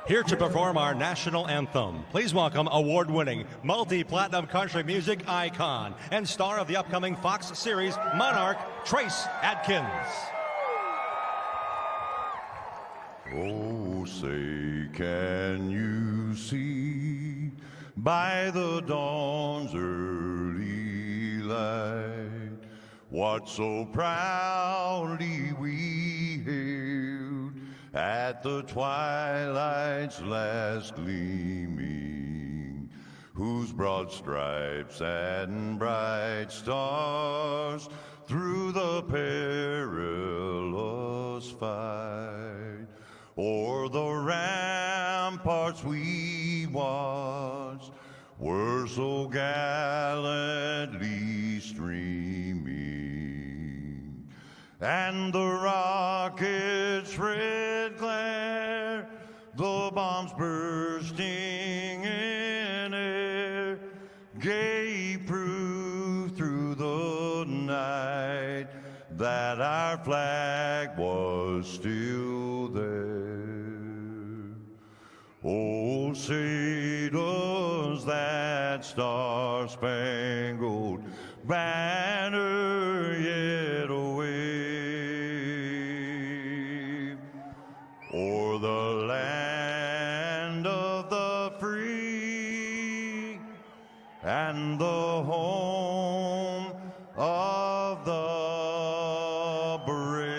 Here to perform our national anthem, please welcome award-winning, multi-platinum country music icon and star of the upcoming Fox series Monarch, Trace Adkins. Oh, say, can you see by the dawn's early light what so proudly we hailed at the twilight's last gleaming, whose broad stripes and bright stars through the perilous fight o'er the ramparts we watched were so gallantly streaming, and the rockets' red glare, the bombs bursting in air, gave proof through the night that our flag was still there. Oh, say does that star-spangled banner yet wave o'er the land of the free and the home of the brave.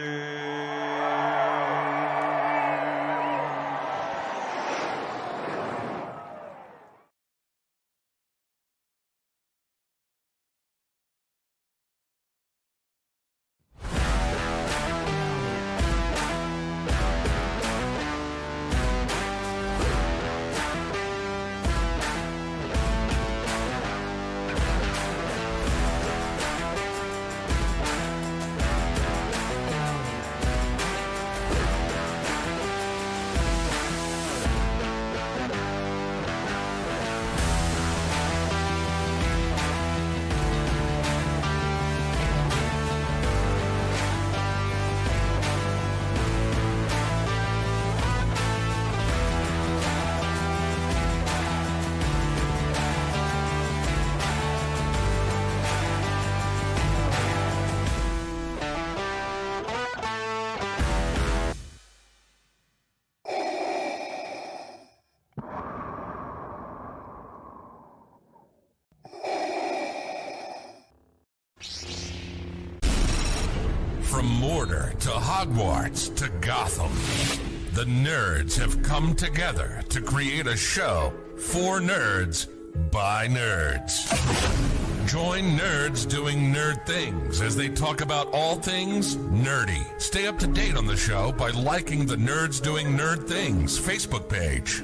From Mordor to Hogwarts to Gotham, the nerds have come together to create a show for nerds by nerds. Join nerds doing nerd things as they talk about all things nerdy. Stay up to date on the show by liking the Nerds Doing Nerd Things Facebook page.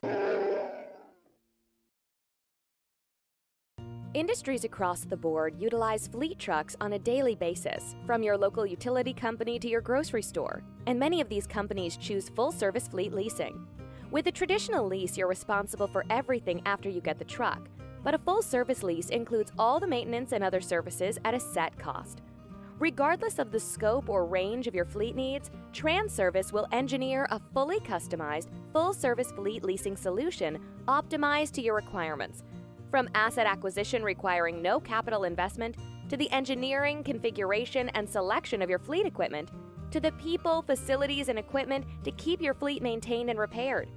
Industries across the board utilize fleet trucks on a daily basis, from your local utility company to your grocery store, and many of these companies choose full-service fleet leasing. With a traditional lease, you're responsible for everything after you get the truck, but a full-service lease includes all the maintenance and other services at a set cost. Regardless of the scope or range of your fleet needs, TranService will engineer a fully customized, full-service fleet leasing solution optimized to your requirements. From asset acquisition requiring no capital investment, to the engineering, configuration, and selection of your fleet equipment, to the people, facilities, and equipment to keep your fleet maintained and repaired.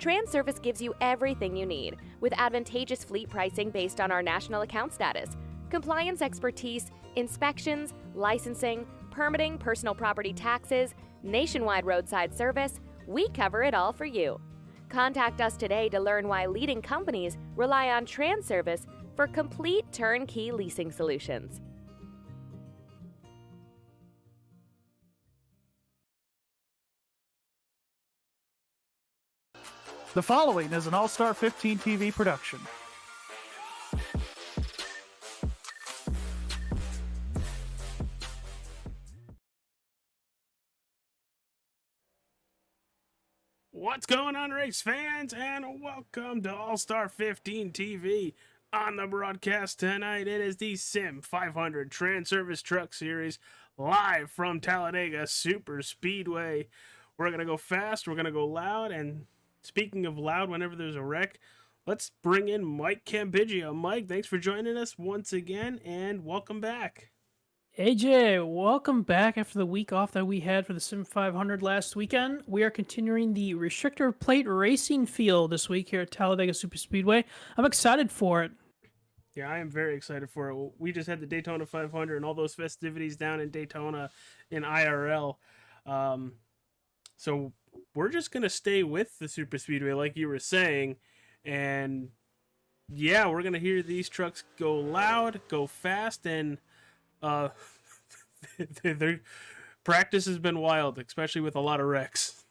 TranService gives you everything you need, with advantageous fleet pricing based on our national account status, compliance expertise, inspections, licensing, permitting, personal property taxes, nationwide roadside service. We cover it all for you. Contact us today to learn why leading companies rely on TranService for complete turnkey leasing solutions. The following is an All-Star 15 TV production. What's going on, race fans, and welcome to All-Star 15 TV. On the broadcast tonight, it is the Sim500 TranService Truck Series, live from Talladega Superspeedway. We're going to go fast, we're going to go loud, and speaking of loud, whenever there's a wreck, let's bring in Mike Campiggio. Mike, thanks for joining us once again, and welcome back. AJ, welcome back after the week off that we had for the Sim500 last weekend. We are continuing the restrictor plate racing field this week here at Talladega Superspeedway. I'm excited for it. Yeah, I am very excited for it. We just had the Daytona 500 and all those festivities down in Daytona in IRL. So we're just going to stay with the Superspeedway like you were saying. And yeah, we're going to hear these trucks go loud, go fast, and their practice has been wild, especially with a lot of wrecks.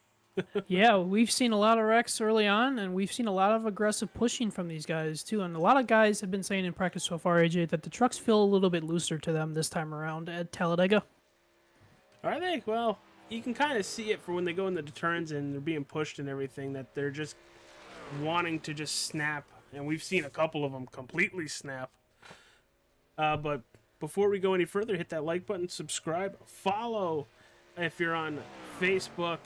Yeah, we've seen a lot of wrecks early on, and we've seen a lot of aggressive pushing from these guys, too. And a lot of guys have been saying in practice so far, AJ, that the trucks feel a little bit looser to them this time around at Talladega. Are they? Well, you can kind of see it for when they go in the turns and they're being pushed and everything, that they're just wanting to just snap. And we've seen a couple of them completely snap. But before we go any further, hit that like button, subscribe, follow if you're on Facebook.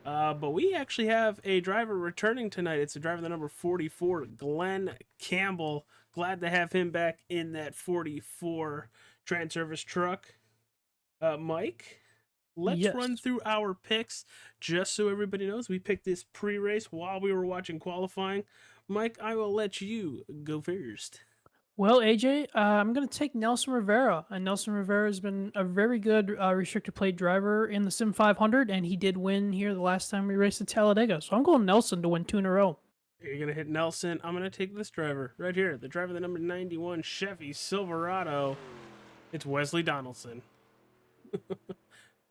But we actually have a driver returning tonight. It's the driver, the number 44, Glenn Campbell. Glad to have him back in that 44 TranService truck. Mike, let's run through our picks just so everybody knows. We picked this pre-race while we were watching qualifying. Mike, I will let you go first. Well, AJ, I'm going to take Nelson Rivera. And Nelson Rivera has been a very good restrictor plate driver in the Sim500, and he did win here the last time we raced at Talladega. So I'm going Nelson to win 2 in a row. You're going to hit Nelson. I'm going to take this driver right here, the driver, the number 91 Chevy Silverado. It's Wesley Donaldson.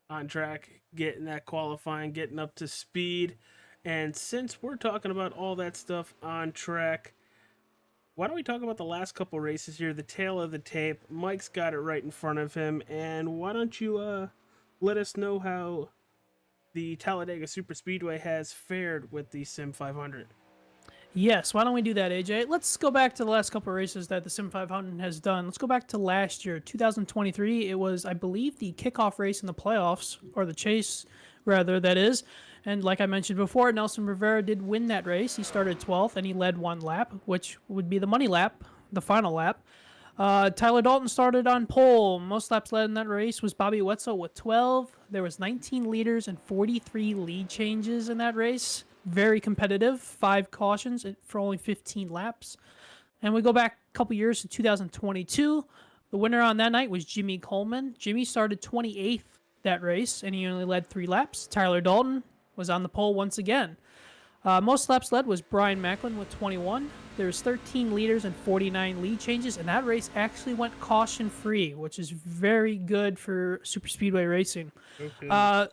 On track, getting that qualifying, getting up to speed. And since we're talking about all that stuff on track, why don't we talk about the last couple races here, the tail of the tape. Mike's got it right in front of him, and why don't you let us know how the Talladega Superspeedway has fared with the Sim500? Yes, why don't we do that, AJ? Let's go back to the last couple of races that the Sim500 has done. Let's go back to last year, 2023. It was, I believe, the kickoff race in the playoffs, or the chase, rather, that is. And like I mentioned before, Nelson Rivera did win that race. He started 12th, and he led 1 lap, which would be the money lap, the final lap. Tyler Dalton started on pole. Most laps led in that race was Bobby Wetzel with 12. There was 19 leaders and 43 lead changes in that race. Very competitive. 5 cautions for only 15 laps. And we go back a couple years to 2022. The winner on that night was Jimmy Coleman. Jimmy started 28th that race, and he only led 3 laps. Tyler Dalton was on the pole once again. Most laps led was Brian Macklin with 21. There's 13 leaders and 49 lead changes, and that race actually went caution-free, which is very good for superspeedway racing. Okay.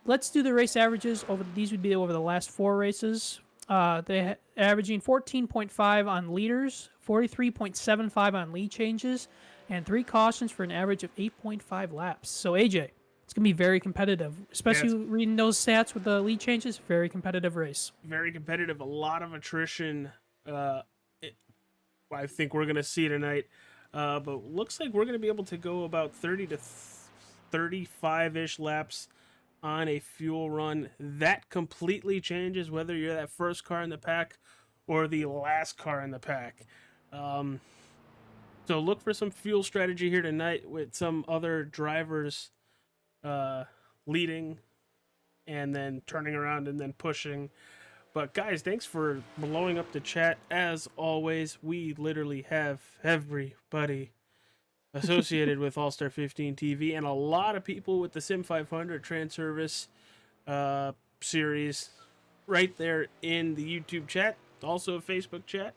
Let's do the race averages. These would be over the last 4 races. They averaging 14.5 on leaders, 43.75 on lead changes, and 3 cautions for an average of 8.5 laps. So, AJ, it's going to be very competitive, especially reading those stats with the lead changes. Very competitive race. Very competitive. A lot of attrition. I think we're going to see tonight. But looks like we're going to be able to go about 30 to 35-ish laps on a fuel run. That completely changes whether you're that first car in the pack or the last car in the pack. So look for some fuel strategy here tonight with some other drivers leading and then turning around and then pushing. But guys, thanks for blowing up the chat. As always, we literally have everybody associated with All-Star 15 TV and a lot of people with the Sim500 TranService series right there in the YouTube chat, also a Facebook chat.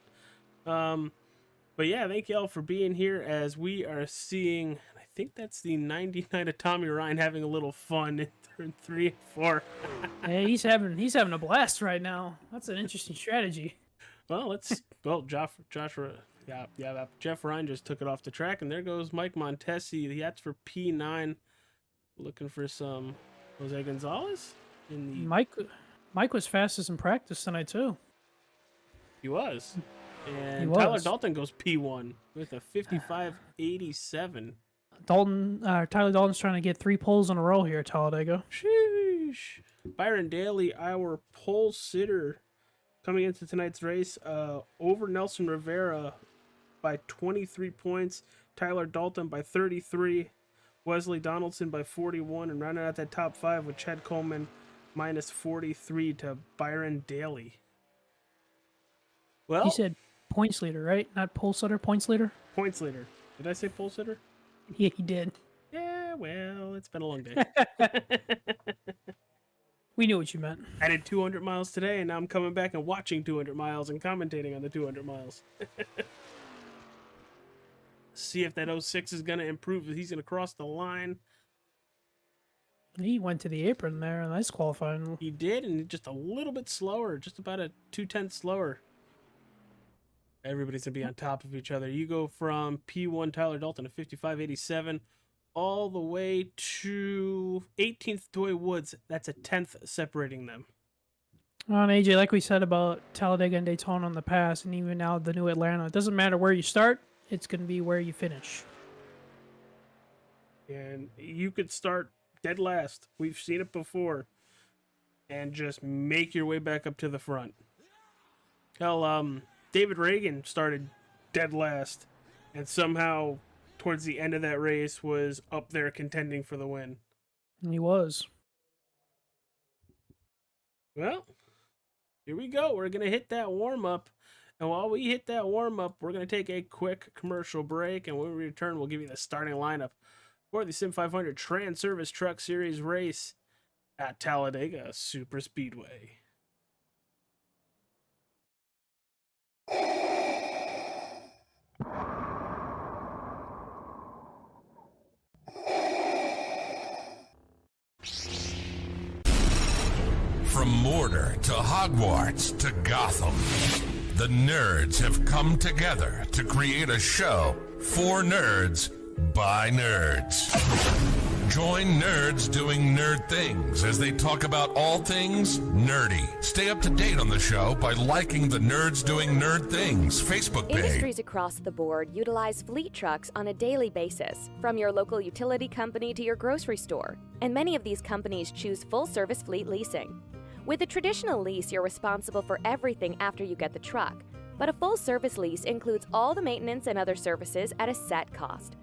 But yeah, thank y'all for being here as we are seeing, I think that's the 99 of Tommy Ryan having a little fun in turn 3 and 4. Hey, he's having a blast right now. That's an interesting strategy. Well, Jeff Ryan just took it off the track, and there goes Mike Montesi. That's for P9. Looking for some Jose Gonzalez. Mike was fastest in practice tonight too. He was. And Tyler Dalton goes P1 with a 55.87. Tyler Dalton's trying to get 3 poles in a row here at Talladega. Sheesh. Byron Daly, our pole sitter, coming into tonight's race, over Nelson Rivera by 23 points, Tyler Dalton by 33, Wesley Donaldson by 41, and rounding out that top 5 with Chad Coleman minus 43 to Byron Daly. Well, You said points leader, right? Not pole sitter, points leader? points leader. Did I say pole sitter? Yeah, he did. Yeah, well, it's been a long day. We knew what you meant. I did 200 miles today, and now I'm coming back and watching 200 miles and commentating on the 200 miles. See if that 06 is going to improve, if he's going to cross the line. He went to the apron there. Nice qualifying. He did, and just a little bit slower, just about a 2/10 slower. Everybody's going to be on top of each other. You go from P1 Tyler Dalton to 55.87 all the way to 18th Toy Woods. That's a 10th separating them. On AJ, like we said about Talladega and Daytona in the past, and even now the new Atlanta, it doesn't matter where you start, it's going to be where you finish. And you could start dead last. We've seen it before. And just make your way back up to the front. Hell, David Reagan started dead last. And somehow, towards the end of that race, was up there contending for the win. And he was. Well, here we go. We're going to hit that warm-up. And while we hit that warm-up, we're going to take a quick commercial break. And when we return, we'll give you the starting lineup for the Sim500 TranService Truck Series race at Talladega Superspeedway. From Mordor to Hogwarts to Gotham, the nerds have come together to create a show for nerds by nerds. Join nerds doing nerd things as they talk about all things nerdy. Stay up to date on the show by liking the Nerds Doing Nerd Things Facebook page. Industries across the board utilize fleet trucks on a daily basis, from your local utility company to your grocery store. And many of these companies choose full-service fleet leasing. With a traditional lease, you're responsible for everything after you get the truck. But a full-service lease includes all the maintenance and other services at a set cost.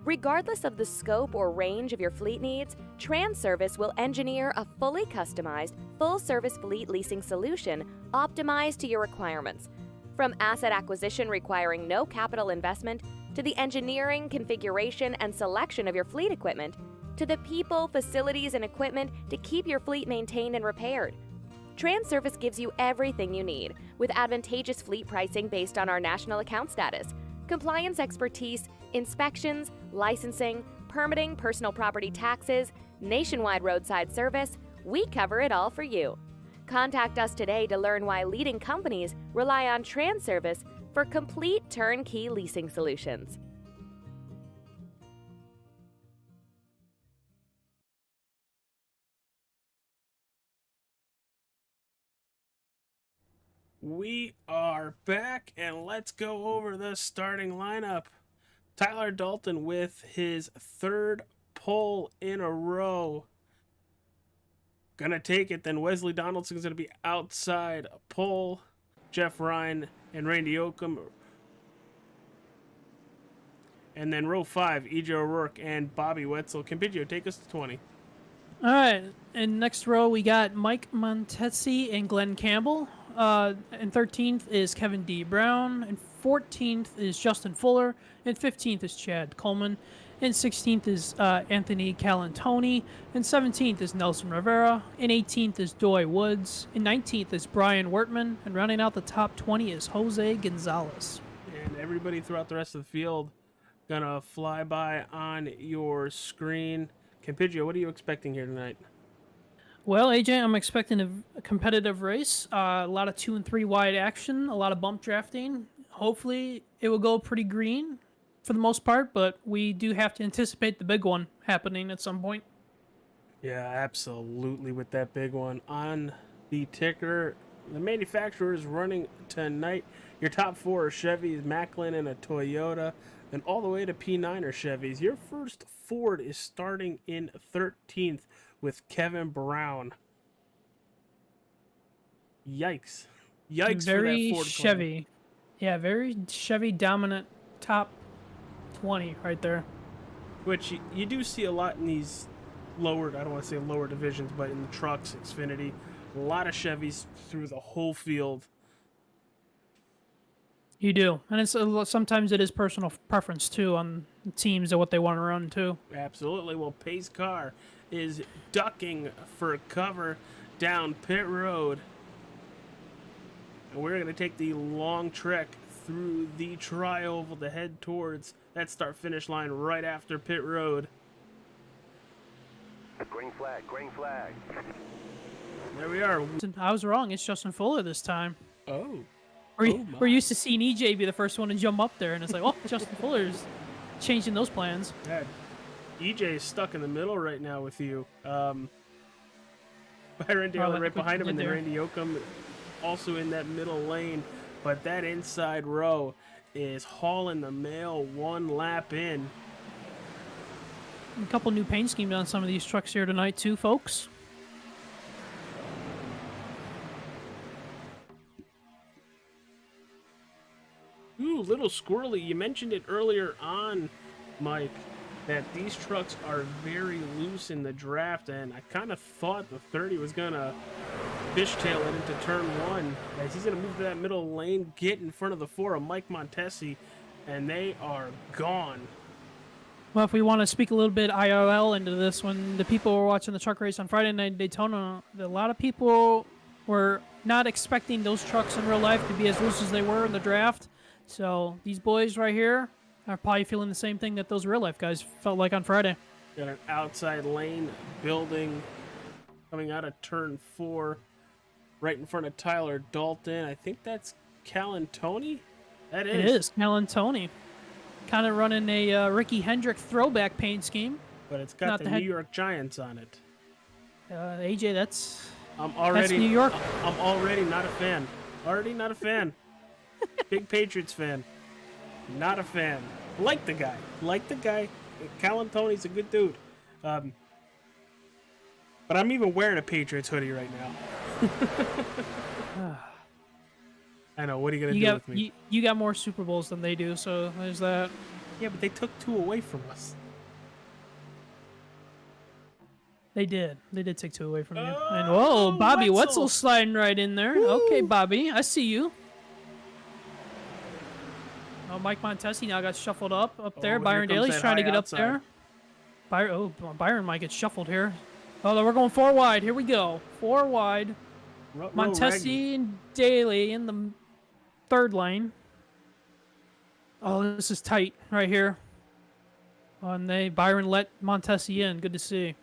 Regardless of the scope or range of your fleet needs, TranService will engineer a fully customized, full-service fleet leasing solution optimized to your requirements. From asset acquisition requiring no capital investment, to the engineering, configuration, and selection of your fleet equipment, to the people, facilities, and equipment to keep your fleet maintained and repaired. TranService gives you everything you need, with advantageous fleet pricing based on our national account status, compliance expertise, inspections, licensing, permitting, personal property taxes, nationwide roadside service. We cover it all for you. Contact us today to learn why leading companies rely on TranService for complete turnkey leasing solutions. We are back, and let's go over the starting lineup. Tyler Dalton with his third pole in a row. Gonna take it. Then Wesley Donaldson's gonna be outside pole. Jeff Ryan and Randy Oakham. And then row 5, EJ O'Rourke and Bobby Wetzel. Campigio, take us to 20. All right. In next row, we got Mike Montesi and Glenn Campbell. And 13th is Kevin D. Brown. And 14th is Justin Fuller. And 15th is Chad Coleman. And 16th is Anthony Calantoni. And 17th is Nelson Rivera. And 18th is Doy Woods. And 19th is Brian Wertman. And rounding out the top 20 is Jose Gonzalez. And everybody throughout the rest of the field gonna fly by on your screen. Campigio, what are you expecting here tonight? Well, AJ, I'm expecting a competitive race. A lot of 2 and 3 wide action. A lot of bump drafting. Hopefully, it will go pretty green for the most part, but we do have to anticipate the big one happening at some point. Yeah, absolutely, with that big one on the ticker. The manufacturer is running tonight. Your top 4 are Chevys, Macklin, and a Toyota. And all the way to P9 are Chevys. Your first Ford is starting in 13th with Kevin Brown. Yikes. Yikes Very for that Ford Chevy. Yeah, very Chevy dominant top 20 right there. Which you do see a lot in these lower, I don't want to say lower divisions, but in the trucks, Xfinity, a lot of Chevys through the whole field. You do, and it's sometimes it is personal preference too on teams and what they want to run too. Absolutely. Well, Pace car is ducking for cover down pit road. And we're going to take the long trek through the tri-oval to head towards that start-finish line right after pit road. Green flag, green flag. There we are. I was wrong. It's Justin Fuller this time. Oh. We're used to seeing EJ be the first one to jump up there, and it's like, oh, Justin Fuller's changing those plans. Yeah. EJ is stuck in the middle right now with you. Byron Daly right behind him, and then Randy Oakham also in that middle lane. But that inside row is hauling the mail one lap in. A couple new paint schemes on some of these trucks here tonight too, folks. Ooh, little squirrely. You mentioned it earlier on, Mike, that these trucks are very loose in the draft, and I kind of thought the 30 was going to fishtail it into turn one, as he's going to move to that middle lane, get in front of the 4 of Mike Montesi, and they are gone. Well, if we want to speak a little bit IRL into this, when the people were watching the truck race on Friday night in Daytona, a lot of people were not expecting those trucks in real life to be as loose as they were in the draft. So these boys right here are probably feeling the same thing that those real life guys felt like on Friday. Got an outside lane building coming out of turn 4 right in front of Tyler Dalton. I think that's Calantoni. That is. It is Calantoni. Kind of running a Ricky Hendrick throwback paint scheme. But it's got the New York Giants on it. AJ, that's New York. I'm already not a fan. Already not a fan. Big Patriots fan. Not a fan. Like the guy. Calantoni's a good dude. But I'm even wearing a Patriots hoodie right now. I know. What are you going to do with me? You got more Super Bowls than they do, so there's that. Yeah, but they took 2 away from us. They did. They did take 2 away from you. And whoa, Bobby Wetzel sliding right in there. Woo. Okay, Bobby, I see you. Oh, Mike Montesi now got shuffled up there. Byron Daly's trying to get up there. Byron might get shuffled here. Oh, we're going 4 wide. Here we go. 4 wide. Montesi and Daly in the 3rd lane. Oh, this is tight right here. Oh, and Byron let Montesi in. Good to see.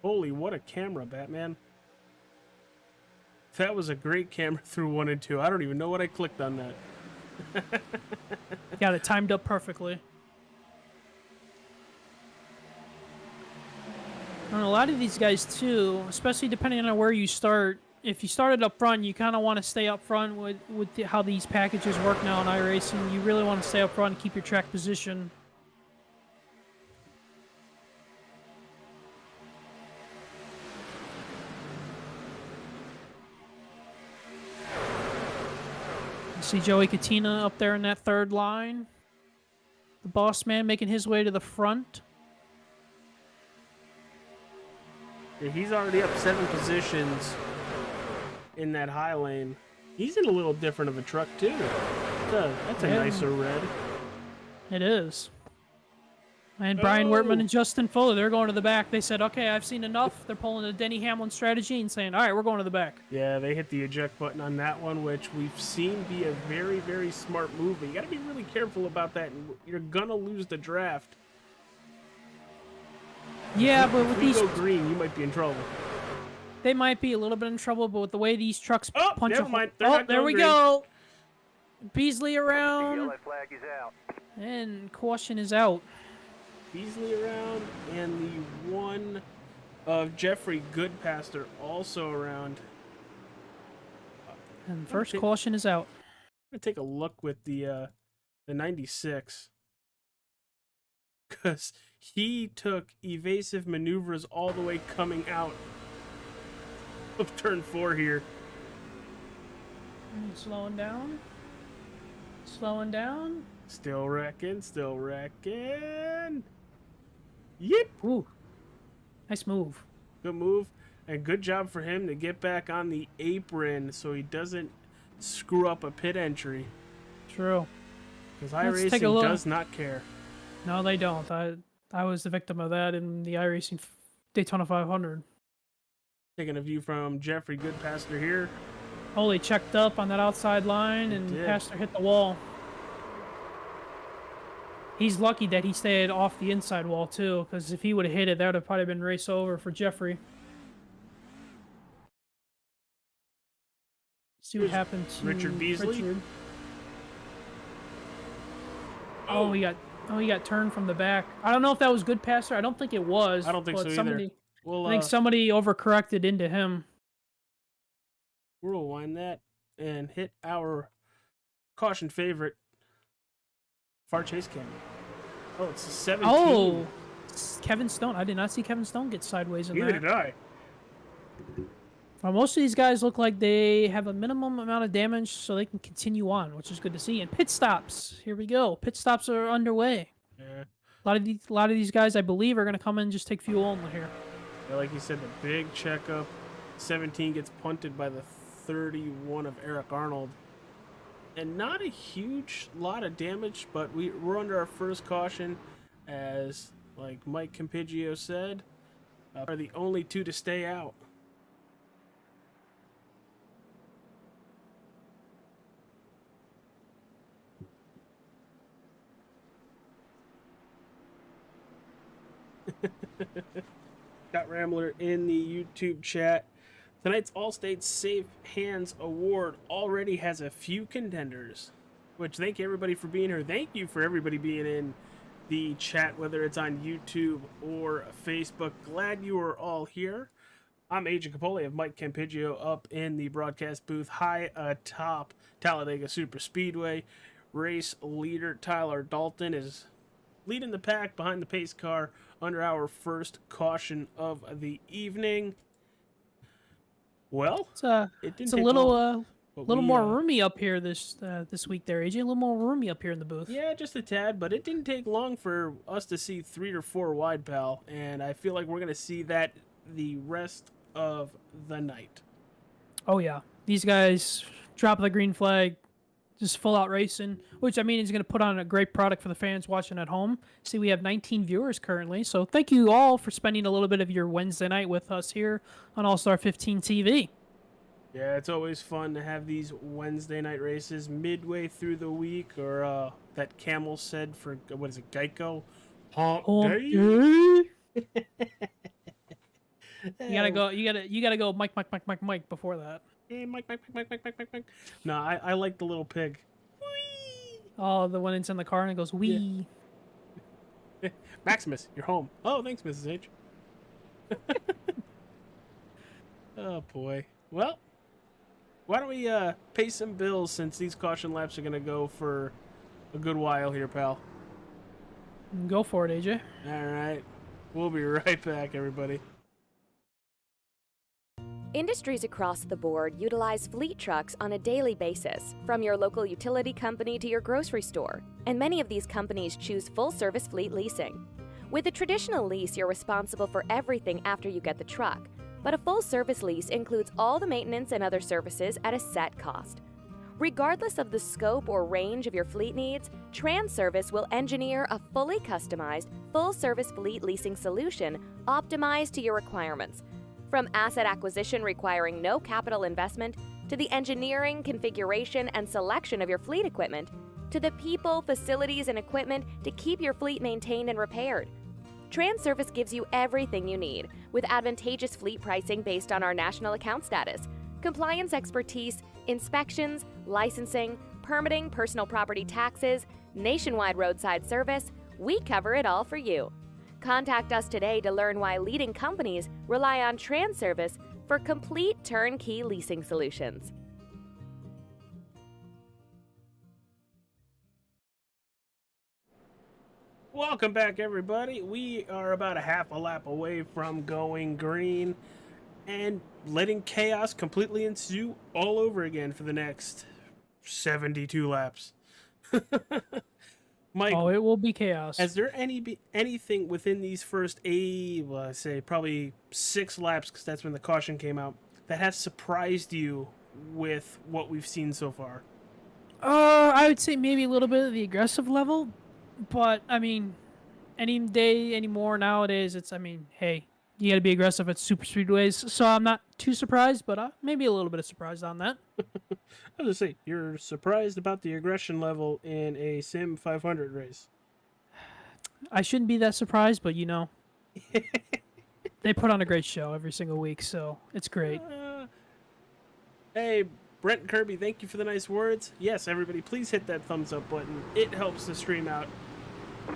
Holy, what a camera, Batman. That was a great camera through 1 and 2. I don't even know what I clicked on that. Got it timed up perfectly. And a lot of these guys too, especially depending on where you start. If you started up front, you kind of want to stay up front with how these packages work now in iRacing. You really want to stay up front and keep your track position. See Joey Katina up there in that 3rd line. The boss man making his way to the front. Yeah, he's already up 7 positions in that high lane. He's in a little different of a truck, too. That's a nicer red. It is. And Brian Wertman and Justin Fuller, they're going to the back. They said, okay, I've seen enough. They're pulling the Denny Hamlin strategy and saying, all right, we're going to the back. Yeah, they hit the eject button on that one, which we've seen be a very, very smart move. But you got to be really careful about that. You're going to lose the draft. Yeah, but with these... If you go green, you might be in trouble. They might be a little bit in trouble, but with the way these trucks punch... Never mind. There we go. Beasley The around. yellow flag is out. And caution is out. Beasley around, and the one of Jeffrey Goodpaster also around. And first caution is out. I'm going to take a look with the 96. Because he took evasive maneuvers all the way coming out of turn 4 here. Slowing down. Slowing down. Still wrecking, still wrecking. Yep. Ooh. Nice move. Good move. And good job for him to get back on the apron so he doesn't screw up a pit entry. True. Because Let's take a iRacing look. does not care. No, they don't. I was the victim of that in the iRacing Daytona 500. Taking a view from Jeffrey Goodpaster here. Holy checked up on that outside line, and did. Pastor hit the wall. He's lucky that he stayed off the inside wall, too, because if he would have hit it, that would have probably been race over for Jeffrey. See what happened to Richard Beasley. Richard. Oh, he got turned from the back. I don't know if that was good passer. I don't think it was. I don't think but so either. Well, I think somebody overcorrected into him. We'll rewind that and hit our caution favorite, far chase cam. Oh, it's a 17. Oh, it's Kevin Stone. I did not see Kevin Stone get sideways in Neither that. did I. Well, most of these guys look like they have a minimum amount of damage so they can continue on, which is good to see. And pit stops. Here we go. Pit stops are underway. Yeah. A lot of these guys, I believe, are going to come in and just take fuel only here. Yeah, like you said, the big checkup. 17 gets punted by the 31 of Eric Arnold. And not a huge lot of damage, but we're under our first caution, as like Mike Campiggio said, are the only two to stay out. Got Rambler in the YouTube chat. Tonight's Allstate Safe Hands Award already has a few contenders, which thank you everybody for being here. Thank you for everybody being in the chat, whether it's on YouTube or Facebook. Glad you are all here. I'm Agent Capoli of Mike Campiggio up in the broadcast booth high atop Talladega Superspeedway. Race leader Tyler Dalton is leading the pack behind the pace car under our first caution of the evening. Well, it didn't it's a take little long, little more roomy up here this week there, AJ. A little more roomy up here in the booth. Yeah, just a tad, but it didn't take long for us to see 3 or 4 wide, pal, and I feel like we're going to see that the rest of the night. Oh, yeah. These guys drop the green flag, just full out racing, which I mean is going to put on a great product for the fans watching at home. See, we have 19 viewers currently, so thank you all for spending a little bit of your Wednesday night with us here on All-Star 15 TV. Yeah, it's always fun to have these Wednesday night races midway through the week, or that Camel said for, what is it, Geico? Hump day? You gotta go Mike before that. Hey, Mike. No, I like the little pig. Oh, the one that's in the car and it goes wee. Yeah. Maximus, you're home. Oh, thanks, Mrs. H. Oh boy. Well, why don't we pay some bills, since these caution laps are gonna go for a good while here, pal. Go for it, AJ. All right. We'll be right back, everybody. Industries across the board utilize fleet trucks on a daily basis, from your local utility company to your grocery store, and many of these companies choose full-service fleet leasing. With a traditional lease, you're responsible for everything after you get the truck, but a full-service lease includes all the maintenance and other services at a set cost. Regardless of the scope or range of your fleet needs, TranService will engineer a fully customized, full-service fleet leasing solution optimized to your requirements. From asset acquisition requiring no capital investment, to the engineering, configuration, and selection of your fleet equipment, to the people, facilities, and equipment to keep your fleet maintained and repaired. TranService gives you everything you need, with advantageous fleet pricing based on our national account status, compliance expertise, inspections, licensing, permitting, personal property taxes, nationwide roadside service. We cover it all for you. Contact us today to learn why leading companies rely on TranService for complete turnkey leasing solutions. Welcome back, everybody. We are about a half a lap away from going green. and letting chaos completely ensue all over again for the next 72 laps. Mike, Oh, it will be chaos. is there anything within these first I say probably 6 laps, because that's when the caution came out, that has surprised you with what we've seen so far? I would say maybe a little bit of the aggressive level, but I mean, any day anymore nowadays, it's, I mean, hey, you got to be aggressive at super speedways. So I'm not too surprised, but maybe a little bit of surprise on that. I was gonna say, you're surprised about the aggression level in a Sim500 race. I shouldn't be that surprised, but you know, they put on a great show every single week, so it's great. Hey, Brent Kirby, thank you for the nice words. Yes, everybody, please hit that thumbs up button. It helps the stream out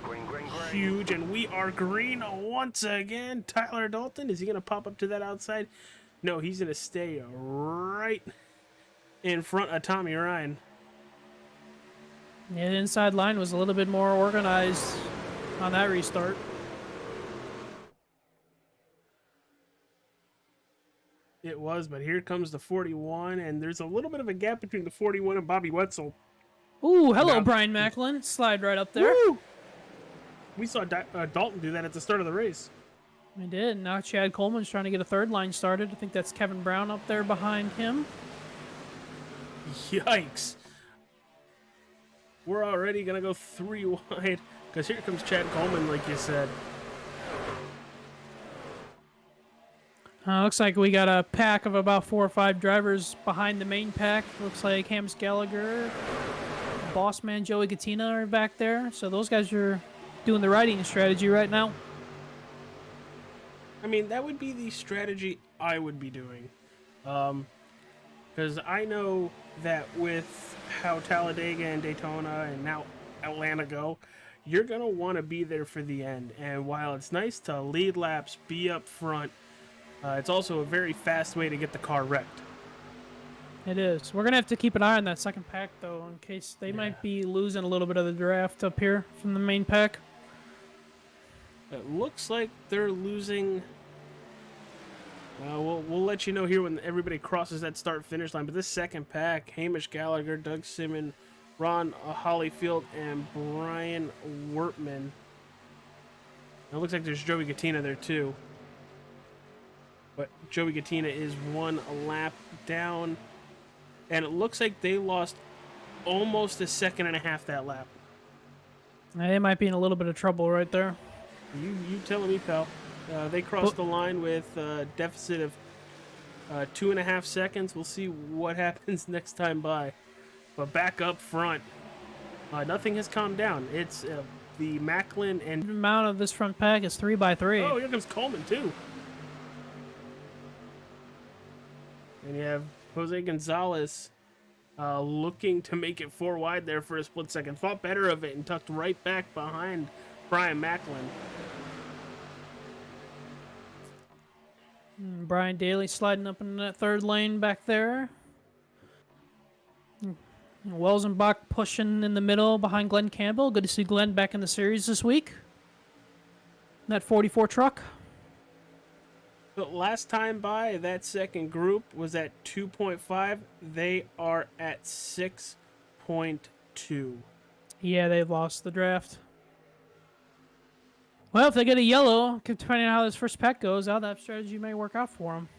Green, green, green. huge, and we are green once again. Tyler Dalton, is he going to pop up to that outside? No, he's going to stay right in front of Tommy Ryan. Yeah, the inside line was a little bit more organized on that restart. It was, but here comes the 41, and there's a little bit of a gap between the 41 and Bobby Wetzel. Ooh, hello, Now- Brian Macklin. Slide right up there. Woo! We saw Dalton do that at the start of the race. We did. Now Chad Coleman's trying to get a third line started. I think that's Kevin Brown up there behind him. Yikes. We're already going to go 3 wide, because here comes Chad Coleman, like you said. Looks like we got a pack of about 4 or 5 drivers behind the main pack. Looks like Hams Gallagher, boss man Joey Gattina are back there. So those guys are doing the riding strategy right now. I mean, that would be the strategy I would be doing. Because I know that with how Talladega and Daytona and now Atlanta go, you're going to want to be there for the end. And while it's nice to lead laps, be up front, it's also a very fast way to get the car wrecked. It is. We're going to have to keep an eye on that second pack, though, in case they might be losing a little bit of the draft up here from the main pack. It looks like they're losing. We'll let you know here when everybody crosses that start-finish line. But this second pack, Hamish Gallagher, Doug Simon, Ron Hollyfield, and Brian Wertman. It looks like there's Joey Gattina there, too. But Joey Gattina is 1 lap down. And it looks like they lost almost a second and a half that lap. They might be in a little bit of trouble right there. You telling me, pal. They crossed the line with a deficit of 2.5 seconds. We'll see what happens next time by. But back up front, nothing has calmed down. It's the Macklin and... The amount of this front pack is 3x3. Oh, here comes Coleman, too. And you have Jose Gonzalez looking to make it 4 wide there for a split second. Thought better of it and tucked right back behind Brian Macklin. Brian Daly sliding up in that third lane back there. Welsenbach pushing in the middle behind Glenn Campbell. Good to see Glenn back in the series this week. That 44 truck. But last time by, that second group was at 2.5. They are at 6.2. Yeah, they lost the draft. Well, if they get a yellow, depending on how this first pack goes, how that strategy may work out for them.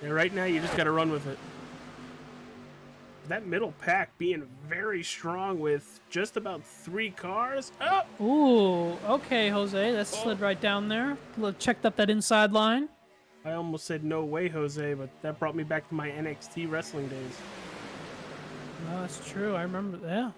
Yeah, right now you just got to run with it. That middle pack being very strong with just about 3 cars. Oh! Ooh, okay, Jose. That slid right down there. Checked up that inside line. I almost said no way, Jose, but that brought me back to my NXT wrestling days. No, that's true. I remember that.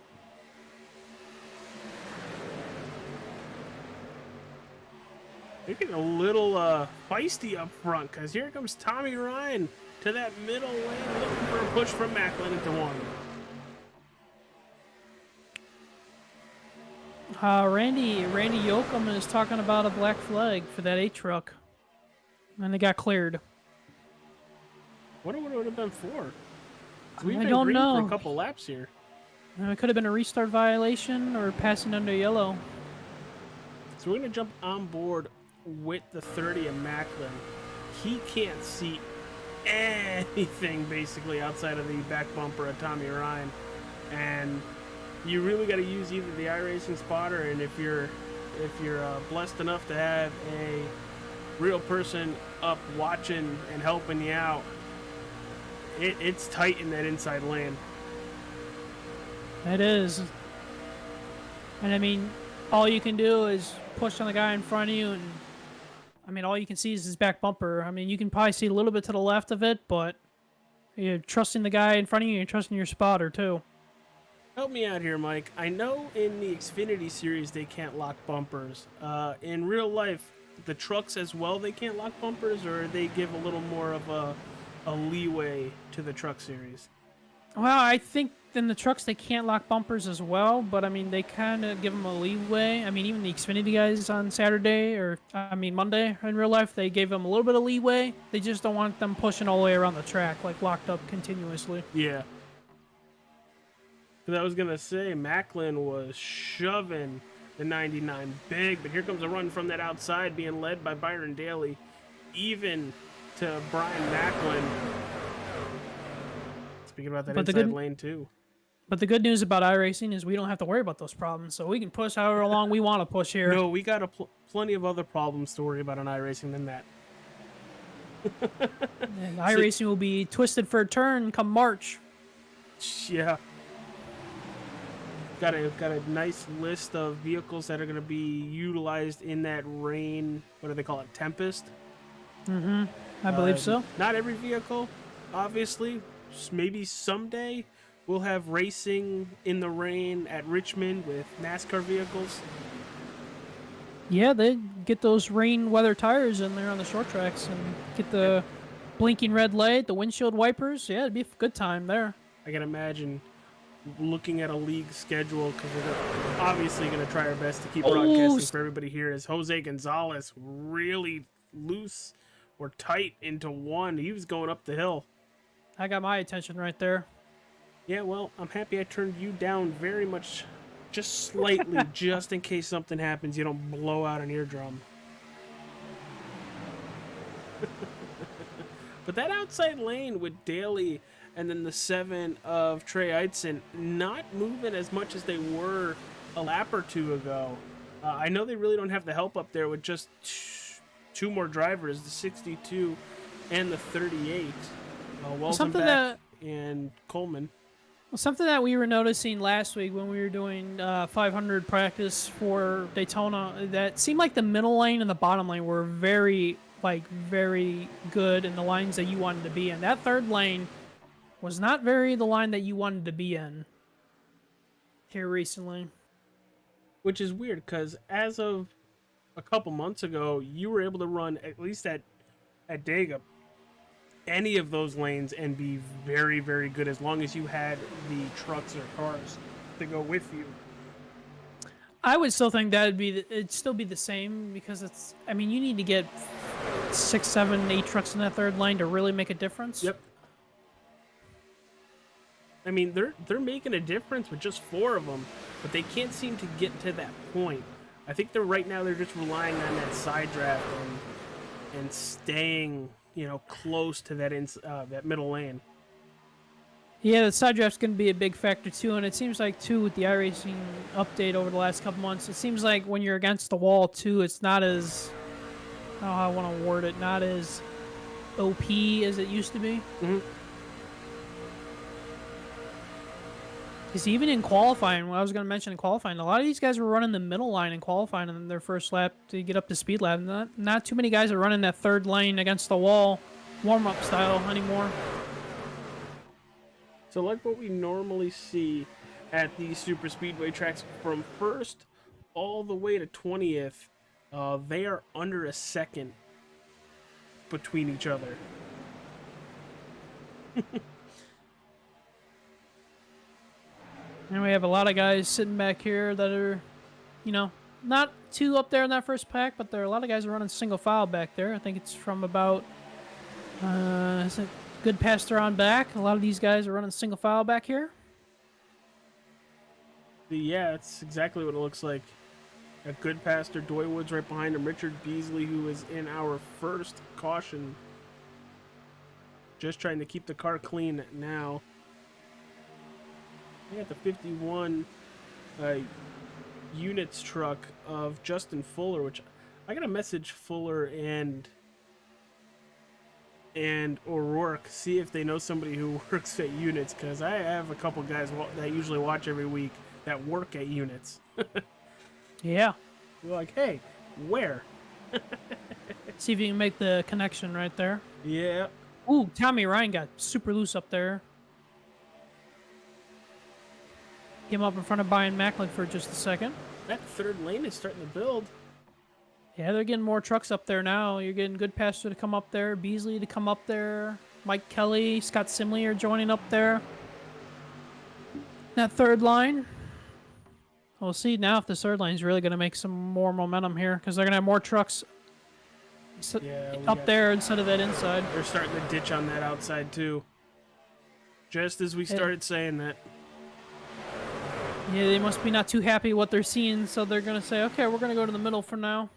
They're getting a little feisty up front, because here comes Tommy Ryan to that middle lane, looking for a push from Macklin into 1. Randy Yoakum is talking about a black flag for that 8 truck. And it got cleared. What would it have been for? We've I been don't green know. for a couple laps here. It could have been a restart violation or passing under yellow. So we're going to jump on board with the 30 of Macklin. he can't see anything basically outside of the back bumper of Tommy Ryan, and you really got to use either the iRacing spotter, and if you're blessed enough to have a real person up watching and helping you out, it's tight in that inside lane. It is. And I mean, all you can do is push on the guy in front of you, and I mean, all you can see is his back bumper. I mean, you can probably see a little bit to the left of it, but you're trusting the guy in front of you, and you're trusting your spotter too. Help me out here, Mike. I know in the Xfinity series they can't lock bumpers. In real life, the trucks as well, they can't lock bumpers, or they give a little more of a leeway to the truck series? Well, I think in the trucks they can't lock bumpers as well, but I mean, they kind of give them a leeway. I mean, even the Xfinity guys on Saturday, or I mean Monday in real life, they gave them a little bit of leeway. They just don't want them pushing all the way around the track, like locked up continuously. Yeah. Because I was going to say, Macklin was shoving the 99 big, but here comes a run from that outside being led by Byron Daly, even to Brian Macklin. Speaking about that inside lane too. But the good news about iRacing is we don't have to worry about those problems, so we can push however long we want to push here. No, we got plenty of other problems to worry about on iRacing than that. And iRacing will be twisted for a turn come March. Yeah. Got a nice list of vehicles that are going to be utilized in that rain. What do they call it? Tempest? Mm-hmm. I believe so. Not every vehicle, obviously. Maybe someday we'll have racing in the rain at Richmond with NASCAR vehicles. Yeah, they get those rain weather tires in there on the short tracks and get the blinking red light, the windshield wipers. Yeah, it'd be a good time there. I can imagine looking at a league schedule, because we're obviously going to try our best to keep broadcasting for everybody here, as Jose Gonzalez really loose or tight into one. He was going up the hill. I got my attention right there. Yeah, well, I'm happy I turned you down very much, just slightly, just in case something happens, you don't blow out an eardrum. But that outside lane with Daly and then the 7 of Trey Eitzen not moving as much as they were a lap or two ago. I know they really don't have the help up there with just two more drivers, the 62 and the 38. Welzenbeck and Coleman. Well, something that we were noticing last week when we were doing 500 practice for Daytona, that seemed like the middle lane and the bottom lane were very good in the lines that you wanted to be in. That third lane was not the line that you wanted to be in here recently. Which is weird, because as of a couple months ago, you were able to run, at least at Dega, any of those lanes and be very, very good, as long as you had the trucks or cars to go with you. I would still think it'd still be the same, because I mean, you need to get 6, 7, 8 trucks in that third lane to really make a difference. Yep. I mean, they're making a difference with just 4 of them, but they can't seem to get to that point. I think right now they're just relying on that side draft and staying, close to that middle lane. Yeah, the side draft's going to be a big factor too, and it seems like too with the iRacing update over the last couple months, it seems like when you're against the wall too, it's not as, how I want to word it, not as OP as it used to be. Mm-hmm. Because even in qualifying, what I was going to mention in qualifying, a lot of these guys were running the middle line in qualifying in their first lap to get up to speed lap. Not too many guys are running that third lane against the wall warm-up style anymore. So like what we normally see at these super speedway tracks, from first all the way to 20th, they are under a second between each other. And we have a lot of guys sitting back here that are, not too up there in that first pack, but there are a lot of guys running single file back there. I think it's from about, is it good pastor on back? A lot of these guys are running single file back here. Yeah, it's exactly what it looks like. A good pastor, Doywood's right behind him, Richard Beasley, who is in our first caution just trying to keep the car clean now. They got the 51 units truck of Justin Fuller, which I gotta message Fuller and O'Rourke, see if they know somebody who works at units, because I have a couple guys that usually watch every week that work at units. Yeah. We're like, hey, where? See if you can make the connection right there. Yeah. Ooh, Tommy Ryan got super loose up there. Came up in front of Brian Macklin for just a second. That third lane is starting to build. Yeah, they're getting more trucks up there now. You're getting Goodpasture to come up there, Beasley to come up there, Mike Kelly, Scott Simley are joining up there. That third line. We'll see now if the third line is really going to make some more momentum here, because they're going to have more trucks up there instead of that inside. They're starting to ditch on that outside too. Just as we started saying that. Yeah, they must be not too happy what they're seeing, so they're going to say, okay, we're going to go to the middle for now.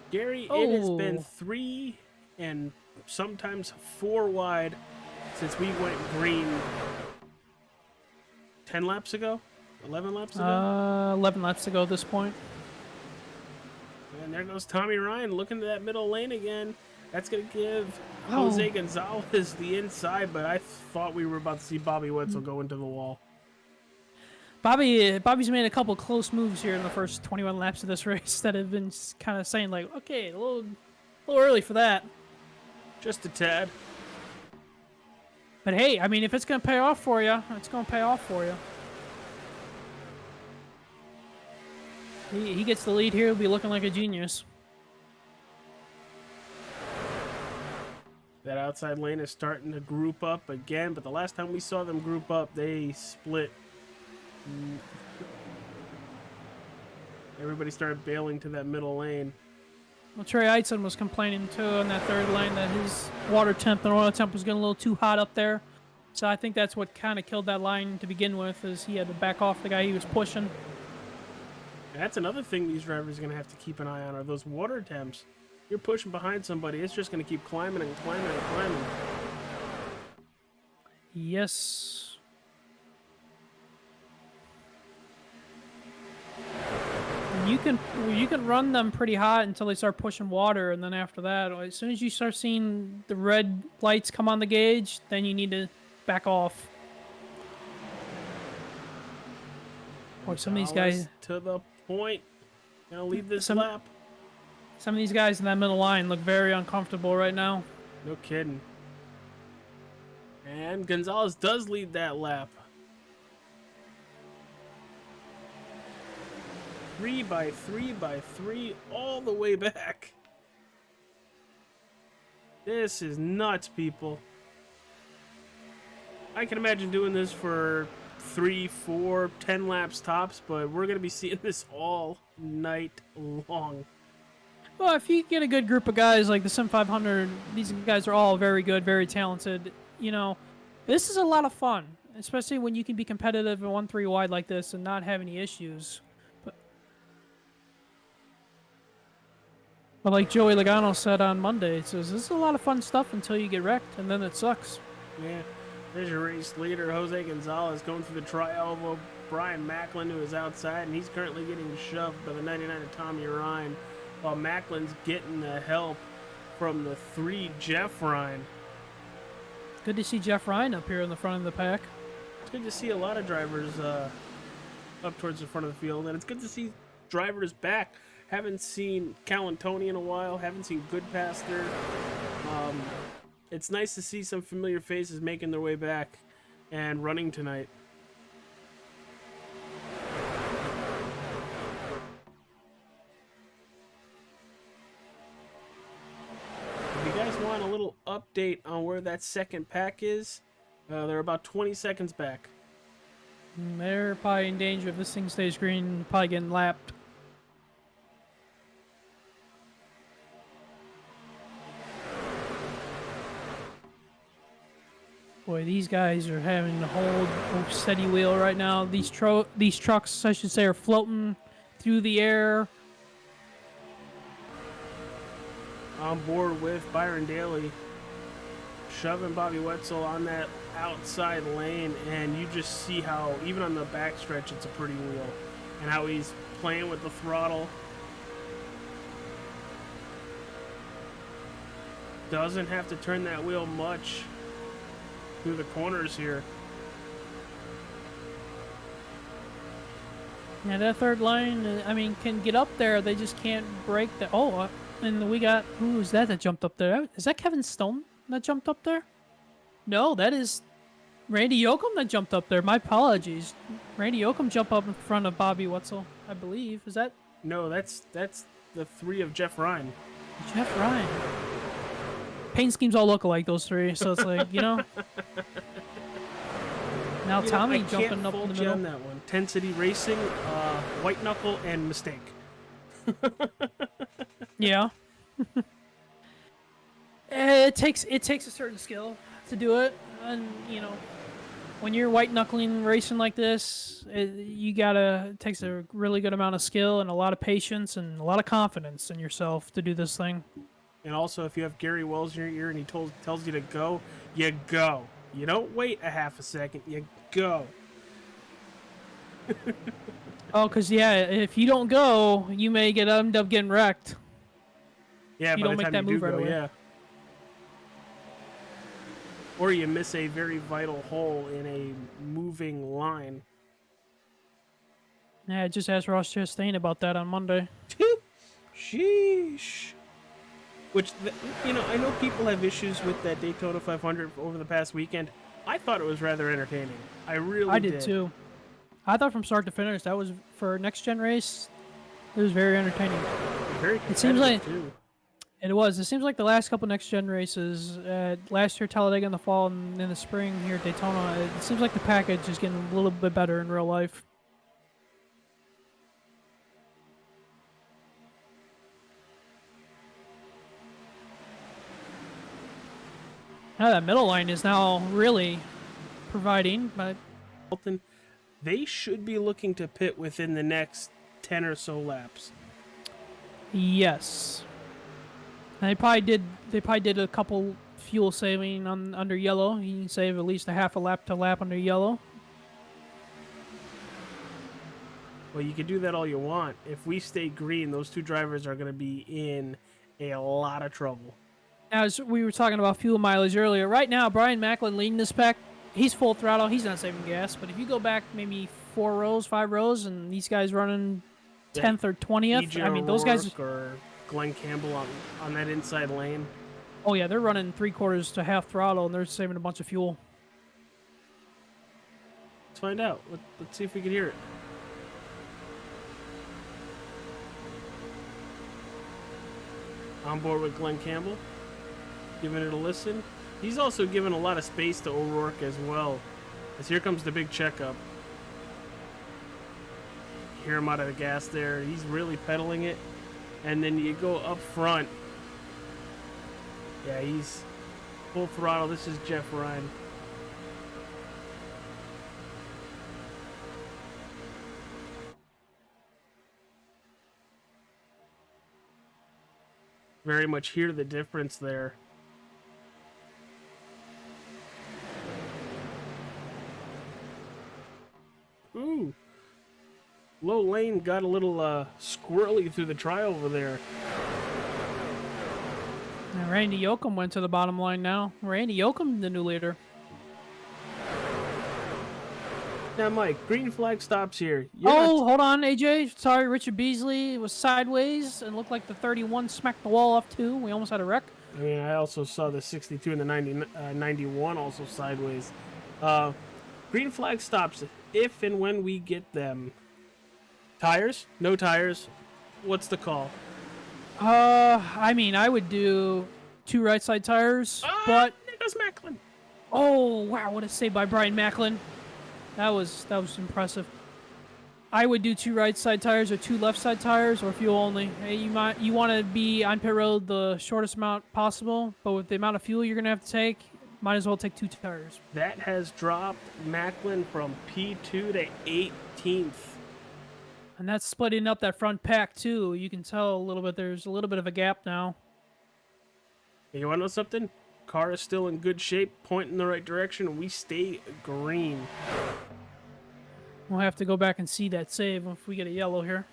Gary, it has been 3 and sometimes 4 wide since we went green 10 laps ago? 11 laps ago? 11 laps ago at this point. And there goes Tommy Ryan looking to that middle lane again. That's going to give Jose Gonzalez the inside, but I thought we were about to see Bobby Wetzel go into the wall. Bobby's made a couple close moves here in the first 21 laps of this race that have been kind of saying, like, okay, a little early for that. Just a tad. But hey, I mean, if it's going to pay off for you, it's going to pay off for you. He gets the lead here. He'll be looking like a genius. That outside lane is starting to group up again, but the last time we saw them group up, they split. Everybody started bailing to that middle lane. Well, Trey Eitzen was complaining too on that third lane that his water temp was getting a little too hot up there. So I think that's what kind of killed that line to begin with, is he had to back off the guy he was pushing. And that's another thing these drivers are going to have to keep an eye on, are those water temps. You're pushing behind somebody, it's just going to keep climbing and climbing and climbing. Yes. You can run them pretty hot until they start pushing water, and then after that, as soon as you start seeing the red lights come on the gauge, then you need to back off. Or some of these guys to the point. Gonna leave this lap. Some of these guys in that middle line look very uncomfortable right now. No kidding. And Gonzalez does lead that lap. 3 by 3 by 3 all the way back. This is nuts, people. I can imagine doing this for 3, 4, 10 laps tops, but we're going to be seeing this all night long. Well, if you get a good group of guys like the Sim500, these guys are all very good, very talented. You know, this is a lot of fun, especially when you can be competitive and 1-3 wide like this and not have any issues. But like Joey Logano said on Monday, it says this is a lot of fun stuff until you get wrecked, and then it sucks. Yeah, there's your race leader, Jose Gonzalez, going through the tri-elbow. Brian Macklin, who is outside, and he's currently getting shoved by the 99 of Tommy Ryan, while Macklin's getting the help from the 3 Jeff Ryan. Good to see Jeff Ryan up here in the front of the pack. It's good to see a lot of drivers up towards the front of the field, and it's good to see drivers back. Haven't seen Calantoni in a while. Haven't seen Goodpasture. It's nice to see some familiar faces making their way back and running tonight. If you guys want a little update on where that second pack is, they're about 20 seconds back. They're probably in danger if this thing stays green, probably getting lapped. Boy, these guys are having to hold a steady wheel right now. These trucks, I should say, are floating through the air. on board with Byron Daly, shoving Bobby Wetzel on that outside lane, and you just see how, even on the backstretch, it's a pretty wheel, and how he's playing with the throttle. Doesn't have to turn that wheel much through the corners here. Yeah, that third line, I mean, can get up there. They just can't break the... Oh, and we got... Who is that jumped up there? Is that Kevin Stone that jumped up there? No, that is Randy Yoakum that jumped up there. My apologies. Randy Yoakum jumped up in front of Bobby Wetzel, I believe. Is that... No, that's the three of Jeff Ryan. Jeff Ryan. Paint schemes all look alike, those three. So it's like, you know... Now Tommy jumping up in the middle. On that one. Intensity Racing, White Knuckle, and Mistake. Yeah. It takes a certain skill to do it, and you know, when you're white knuckling racing like this, it takes a really good amount of skill and a lot of patience and a lot of confidence in yourself to do this thing. And also, if you have Gary Wells in your ear and he tells you to go, you go. You don't wait a half a second, you go. Oh, because, yeah, if you don't go, you may end up getting wrecked. Yeah, you don't make that move right away. Yeah. Or you miss a very vital hole in a moving line. Yeah, just asked Ross Chastain about that on Monday. Sheesh. Which, you know, I know people have issues with that Daytona 500 over the past weekend. I thought it was rather entertaining. I really did. I did too. I thought from start to finish, that was, for a next-gen race, it was very entertaining. Very it seems like too. It was. It seems like the last couple next-gen races, last year Talladega in the fall and in the spring here at Daytona, it seems like the package is getting a little bit better in real life. Now that middle line is now really providing, but they should be looking to pit within the next 10 or so laps. Yes. And they probably did a couple fuel saving under yellow. You can save at least a half a lap to lap under yellow. Well, you can do that all you want. If we stay green, those two drivers are going to be in a lot of trouble. As we were talking about fuel mileage earlier, right now Brian Macklin leading this pack. He's full throttle. He's not saving gas. But if you go back maybe 5 rows, and these guys running 10th or 20th, I mean, those guys... Or Glenn Campbell on that inside lane. Oh, yeah, they're running 3/4 to half throttle, and they're saving a bunch of fuel. Let's find out. Let's see if we can hear it. On board with Glenn Campbell. Giving it a listen. He's also given a lot of space to O'Rourke as well. As here comes the big checkup. Hear him out of the gas there. He's really pedaling it. And then you go up front. Yeah, he's full throttle. This is Jeff Ryan. Very much hear the difference there. Ooh. Low lane got a little squirrely through the try over there. Now Randy Yoakum went to the bottom line now. Randy Yoakum, the new leader. Now, Mike, green flag stops here. Hold on, AJ. Sorry, Richard Beasley was sideways and looked like the 31 smacked the wall off too. We almost had a wreck. I mean, I also saw the 62 and the 91 also sideways. Green flag stops if and when we get them. Tires? No tires. What's the call? I mean, I would do 2 right side tires, but there goes Macklin. Oh wow, what a save by Brian Macklin. That was impressive. I would do 2 right side tires or 2 left side tires, or fuel only. Hey, you want to be on pit road the shortest amount possible, but with the amount of fuel you're gonna have to take, might as well take 2 tires. That has dropped Macklin from P2 to 18th. And that's splitting up that front pack too. You can tell a little bit. There's a little bit of a gap now. Hey, you want to know something? Car is still in good shape, pointing in the right direction, and we stay green. We'll have to go back and see that save if we get a yellow here.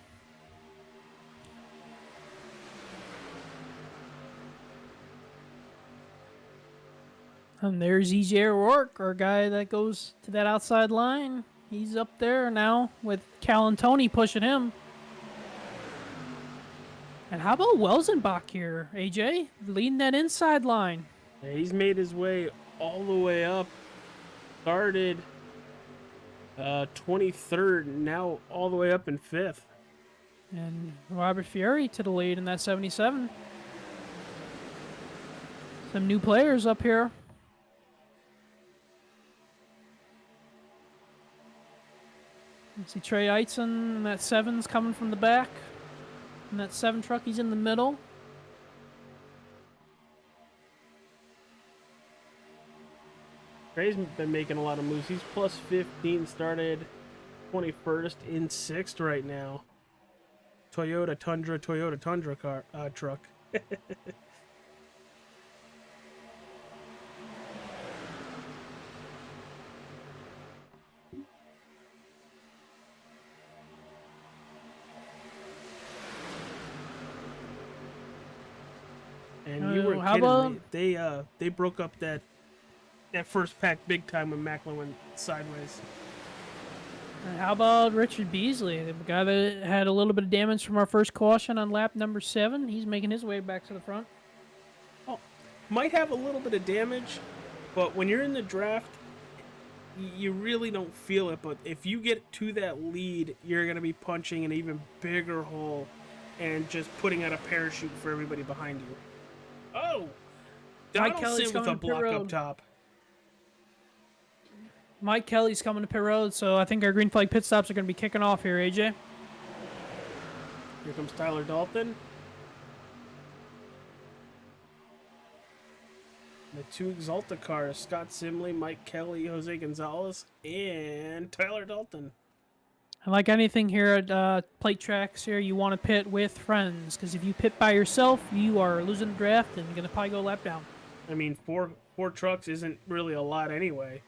And there's EJ O'Rourke, our guy that goes to that outside line. He's up there now with Cal and Tony pushing him. And how about Welzenbach here, AJ? Leading that inside line. Yeah, he's made his way all the way up. Started 23rd, now all the way up in 5th. And Robert Fieri to the lead in that 77. Some new players up here. You see Trey Eitzen, that 7's coming from the back. And that 7 truck, he's in the middle. Trey's been making a lot of moves. He's plus 15, started 21st in 6th right now. Toyota Tundra car, truck. And you were how kidding about- me. They broke up that first pack big time when Macklin went sideways. And how about Richard Beasley, the guy that had a little bit of damage from our first caution on lap number 7? He's making his way back to the front. Oh, might have a little bit of damage, but when you're in the draft, you really don't feel it. But if you get to that lead, you're going to be punching an even bigger hole and just putting out a parachute for everybody behind you. Oh! Mike Kelly's Donaldson with a coming to pit block up road. top. Mike Kelly's coming to pit road, so I think our green flag pit stops are going to be kicking off here, AJ. Here comes Tyler Dalton. The 2 Exalta cars, Scott Simley, Mike Kelly, Jose Gonzalez, and Tyler Dalton. And like anything here at Plate Tracks here, you want to pit with friends, because if you pit by yourself, you are losing the draft and you're going to probably go a lap down. I mean, four trucks isn't really a lot anyway.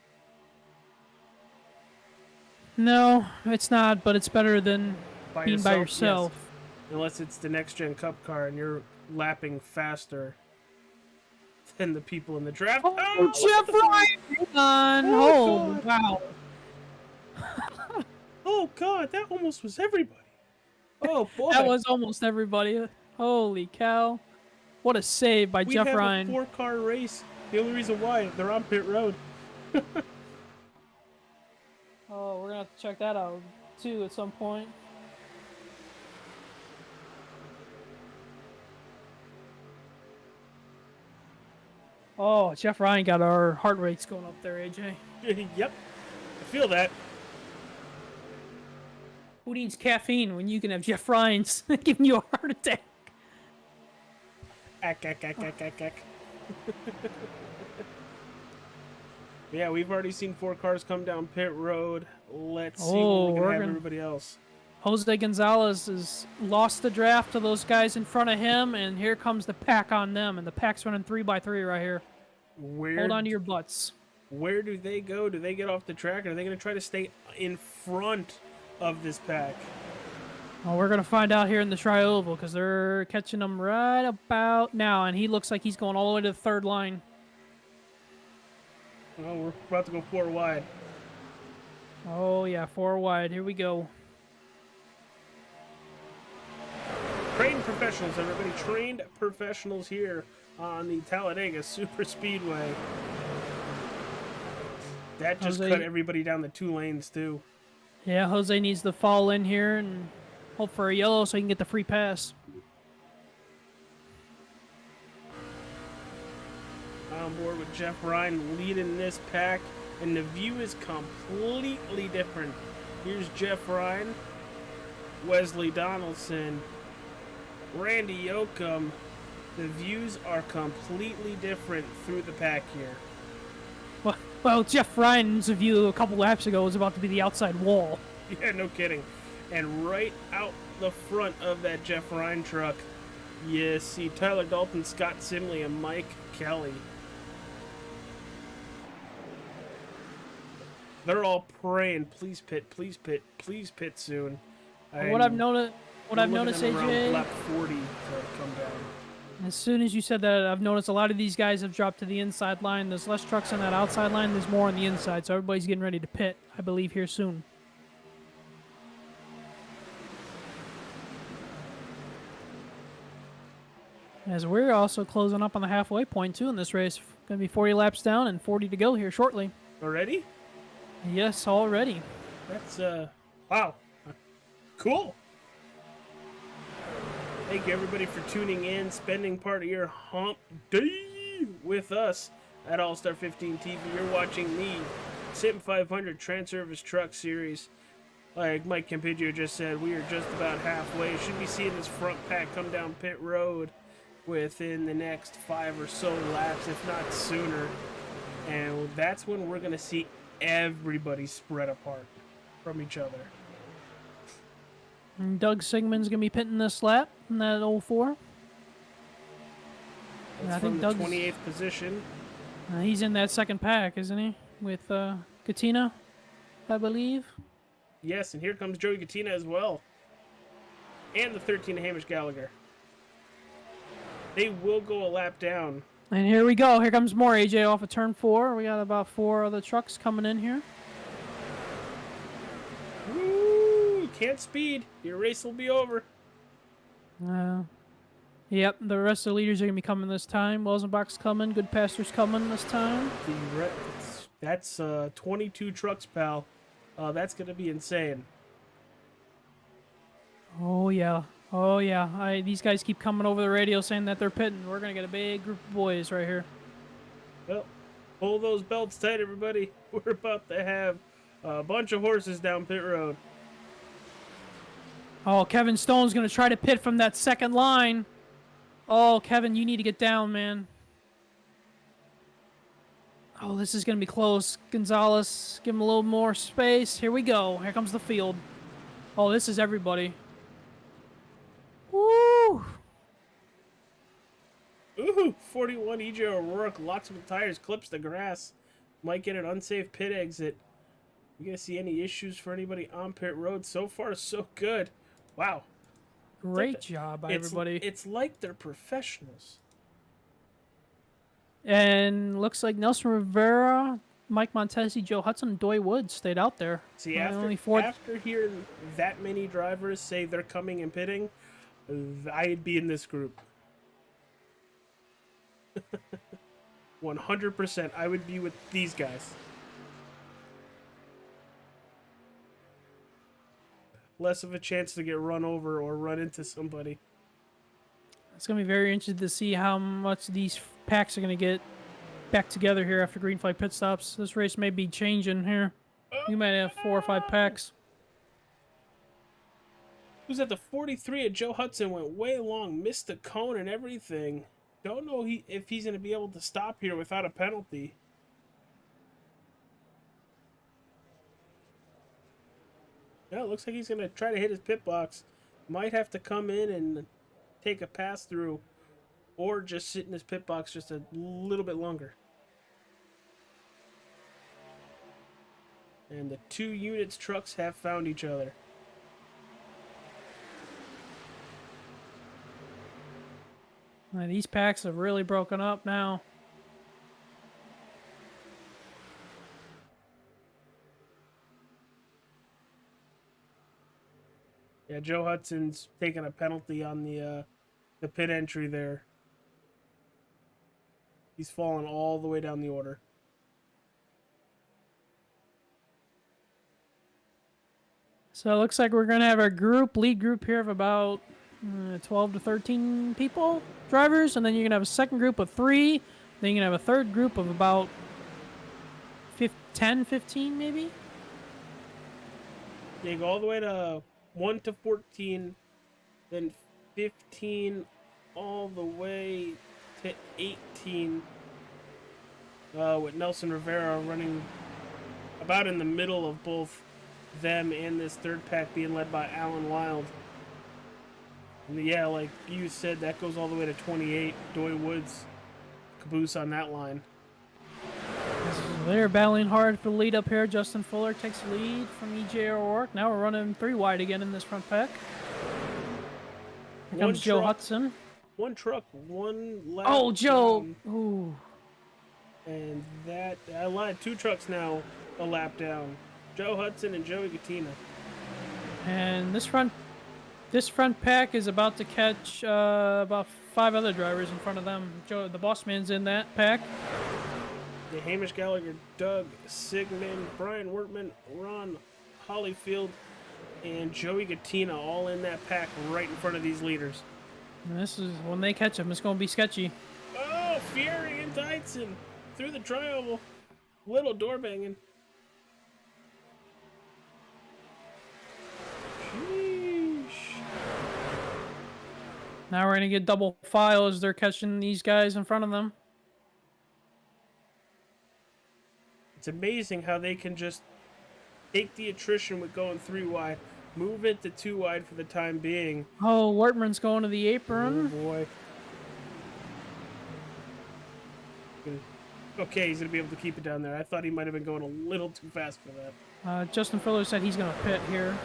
No, it's not, but it's better than being by yourself. Yes. Unless it's the next gen cup car and you're lapping faster than the people in the draft. Oh, Jeff Ryan! Hang on. Oh, wow. Oh, God, that almost was everybody. Oh, boy. That was almost everybody. Holy cow. What a save by Jeff Ryan. We have a 4-car race. The only reason why, they're on pit road. Oh, we're going to have to check that out, too, at some point. Oh, Jeff Ryan got our heart rates going up there, AJ. Yep. I feel that. Who needs caffeine when you can have Jeff Ryan's giving you a heart attack? Ack. Yeah, we've already seen 4 cars come down pit road. Let's see what we can have everybody else. Jose Gonzalez has lost the draft to those guys in front of him, and here comes the pack on them, and the pack's running 3x3 right here. Hold on to your butts. Where do they go? Do they get off the track, or are they going to try to stay in front of this pack? Well, we're going to find out here in the tri-oval, because they're catching them right about now, and he looks like he's going all the way to the 3rd line. Oh, we're about to go 4 wide. Oh, yeah, 4 wide. Here we go. Trained professionals, everybody. Trained professionals here on the Talladega Superspeedway. That just cut everybody down the 2 lanes, too. Yeah, Jose needs to fall in here and hope for a yellow so he can get the free pass. On board with Jeff Ryan leading this pack, and the view is completely different. Here's Jeff Ryan, Wesley Donaldson, Randy Yoakum. The views are completely different through the pack here. Well, Jeff Ryan's view a couple laps ago was about to be the outside wall. Yeah, no kidding. And right out the front of that Jeff Ryan truck You see Tyler Dalton, Scott Simley, and Mike Kelly. They're all praying, please pit, please pit, please pit soon. What I've noticed, AJ, lap 40 to come down. as soon as you said that, I've noticed a lot of these guys have dropped to the inside line. There's less trucks on that outside line. There's more on the inside, so everybody's getting ready to pit, I believe, here soon. As we're also closing up on the halfway point, too, in this race. Going to be 40 laps down and 40 to go here shortly. Already? Yes, already. That's, wow. Cool. Thank you, everybody, for tuning in, spending part of your hump day with us at All-Star 15 TV. You're watching the Sim500 TranService Truck Series. Like Mike Campiggio just said, we are just about halfway. Should be seeing this front pack come down pit road within the next 5 or so laps, if not sooner. And that's when we're going to see everybody spread apart from each other. And Doug Sigmund's going to be pitting this lap in that 04. That's I from think the Doug's 28th position. He's in that second pack, isn't he? With Katina, I believe. Yes, and here comes Joey Katina as well. And the 13 Hamish Gallagher. They will go a lap down. And here we go. Here comes more AJ off of turn 4. We got about 4 other trucks coming in here. Woo! Can't speed. Your race will be over. Yep, the rest of the leaders are going to be coming this time. Welsenbach's coming. Good Pastor's coming this time. That's 22 trucks, pal. That's going to be insane. Oh, yeah. Oh, yeah. These guys keep coming over the radio saying that they're pitting. We're going to get a big group of boys right here. Well, pull those belts tight, everybody. We're about to have a bunch of horses down pit road. Oh, Kevin Stone's going to try to pit from that second line. Oh, Kevin, you need to get down, man. Oh, this is going to be close. Gonzalez, give him a little more space. Here we go. Here comes the field. Oh, this is everybody. Woo! Ooh, 41 EJ O'Rourke locks with tires, clips the grass. Might get an unsafe pit exit. You gonna see any issues for anybody on pit road? So far, so good. Wow. Great job by everybody. It's like they're professionals. And looks like Nelson Rivera, Mike Montesi, Joe Hudson, and Doy Woods stayed out there. See, after hearing that many drivers say they're coming and pitting, I'd be in this group. 100%, I would be with these guys. Less of a chance to get run over or run into somebody. It's going to be very interesting to see how much these packs are going to get back together here after green flag pit stops. This race may be changing here. We might have 4 or 5 packs. Who's at the 43 at Joe Hudson, went way long, missed the cone and everything. Don't know if he's going to be able to stop here without a penalty. Yeah, it looks like he's going to try to hit his pit box. Might have to come in and take a pass through or just sit in his pit box just a little bit longer. And the 2 units trucks have found each other. These packs have really broken up now. Yeah, Joe Hudson's taking a penalty on the pit entry there. He's fallen all the way down the order. So it looks like we're going to have our lead group here of about 12 to 13 people, drivers, and then you're going to have a second group of 3, then you're going to have a third group of about 10, 15 maybe? Yeah, you go all the way to 1 to 14, then 15 all the way to 18, with Nelson Rivera running about in the middle of both them and this third pack being led by Alan Wild. Yeah, like you said, that goes all the way to 28. Doy Woods caboose on that line. They're battling hard for the lead up here. Justin Fuller takes the lead from EJ O'Rourke. Now we're running 3 wide again in this front pack. Here comes Joe Hudson. One truck, one lap. Oh, Joe! Down. Ooh. And that, I lied, 2 trucks now a lap down. Joe Hudson and Joey Gattina. And this front pack is about to catch about 5 other drivers in front of them. The boss man's in that pack. The Hamish Gallagher, Doug Sigmund, Brian Wortman, Ron Hollyfield, and Joey Gattina all in that pack right in front of these leaders. And this is when they catch them. It's going to be sketchy. Oh, Fury and Dyson through the tri-oval. Little door banging. Sheesh. Now we're going to get double file as they're catching these guys in front of them. It's amazing how they can just take the attrition with going 3 wide, move it to 2 wide for the time being. Oh, Wortman's going to the apron. Oh boy. Okay, he's going to be able to keep it down there. I thought he might have been going a little too fast for that. Justin Fuller said he's going to pit here.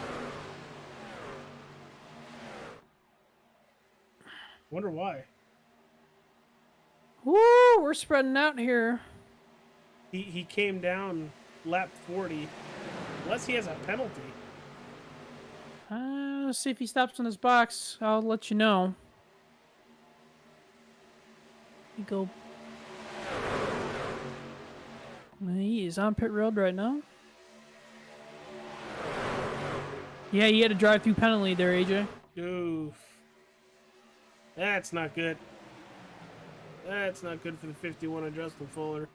Wonder why. Woo, we're spreading out here. He came down lap 40, unless he has a penalty. Let's see if he stops in his box. I'll let you know. You go. He is on pit road right now. Yeah, you had a drive-through penalty there, AJ. Oof. That's not good. That's not good for the 51 of Justin Fuller.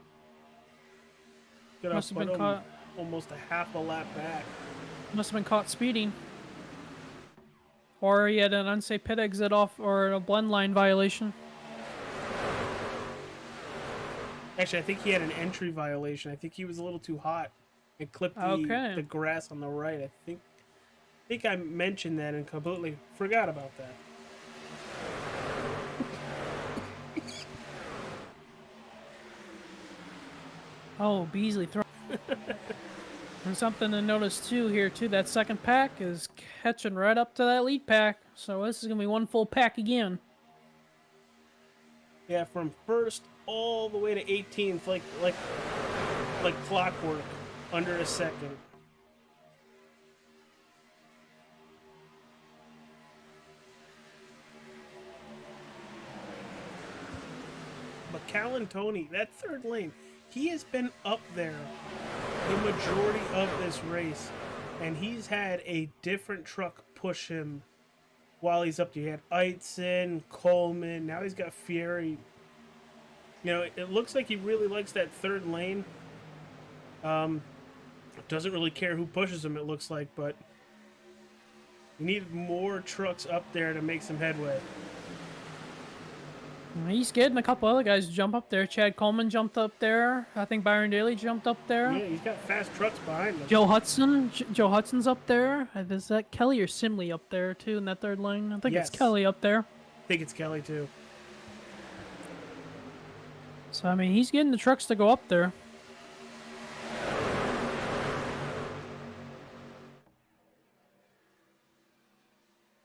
Must have been caught. Almost a half a lap back. Must have been caught speeding. Or he had an unsafe pit exit off or a blend line violation. Actually, I think he had an entry violation. I think he was a little too hot and clipped the grass on the right. I think I mentioned that and completely forgot about that. Oh, Beasley throw. And something to notice too here too, that second pack is catching right up to that lead pack. So this is gonna be one full pack again. Yeah, from first all the way to 18th, like clockwork, under a second. But Callan Tony, that third lane, he has been up there the majority of this race, and he's had a different truck push him while he's up there. He had Eitzen, Coleman, now he's got Fieri. You know, it looks like he really likes that third lane. Doesn't really care who pushes him, it looks like, but we need more trucks up there to make some headway. He's getting a couple other guys to jump up there. Chad Coleman jumped up there. I think Byron Daly jumped up there. Yeah, he's got fast trucks behind him. Joe Hudson. Joe Hudson's up there. Is that Kelly or Simley up there too in that third lane? I think it's Kelly up there. I think it's Kelly too. So I mean, he's getting the trucks to go up there.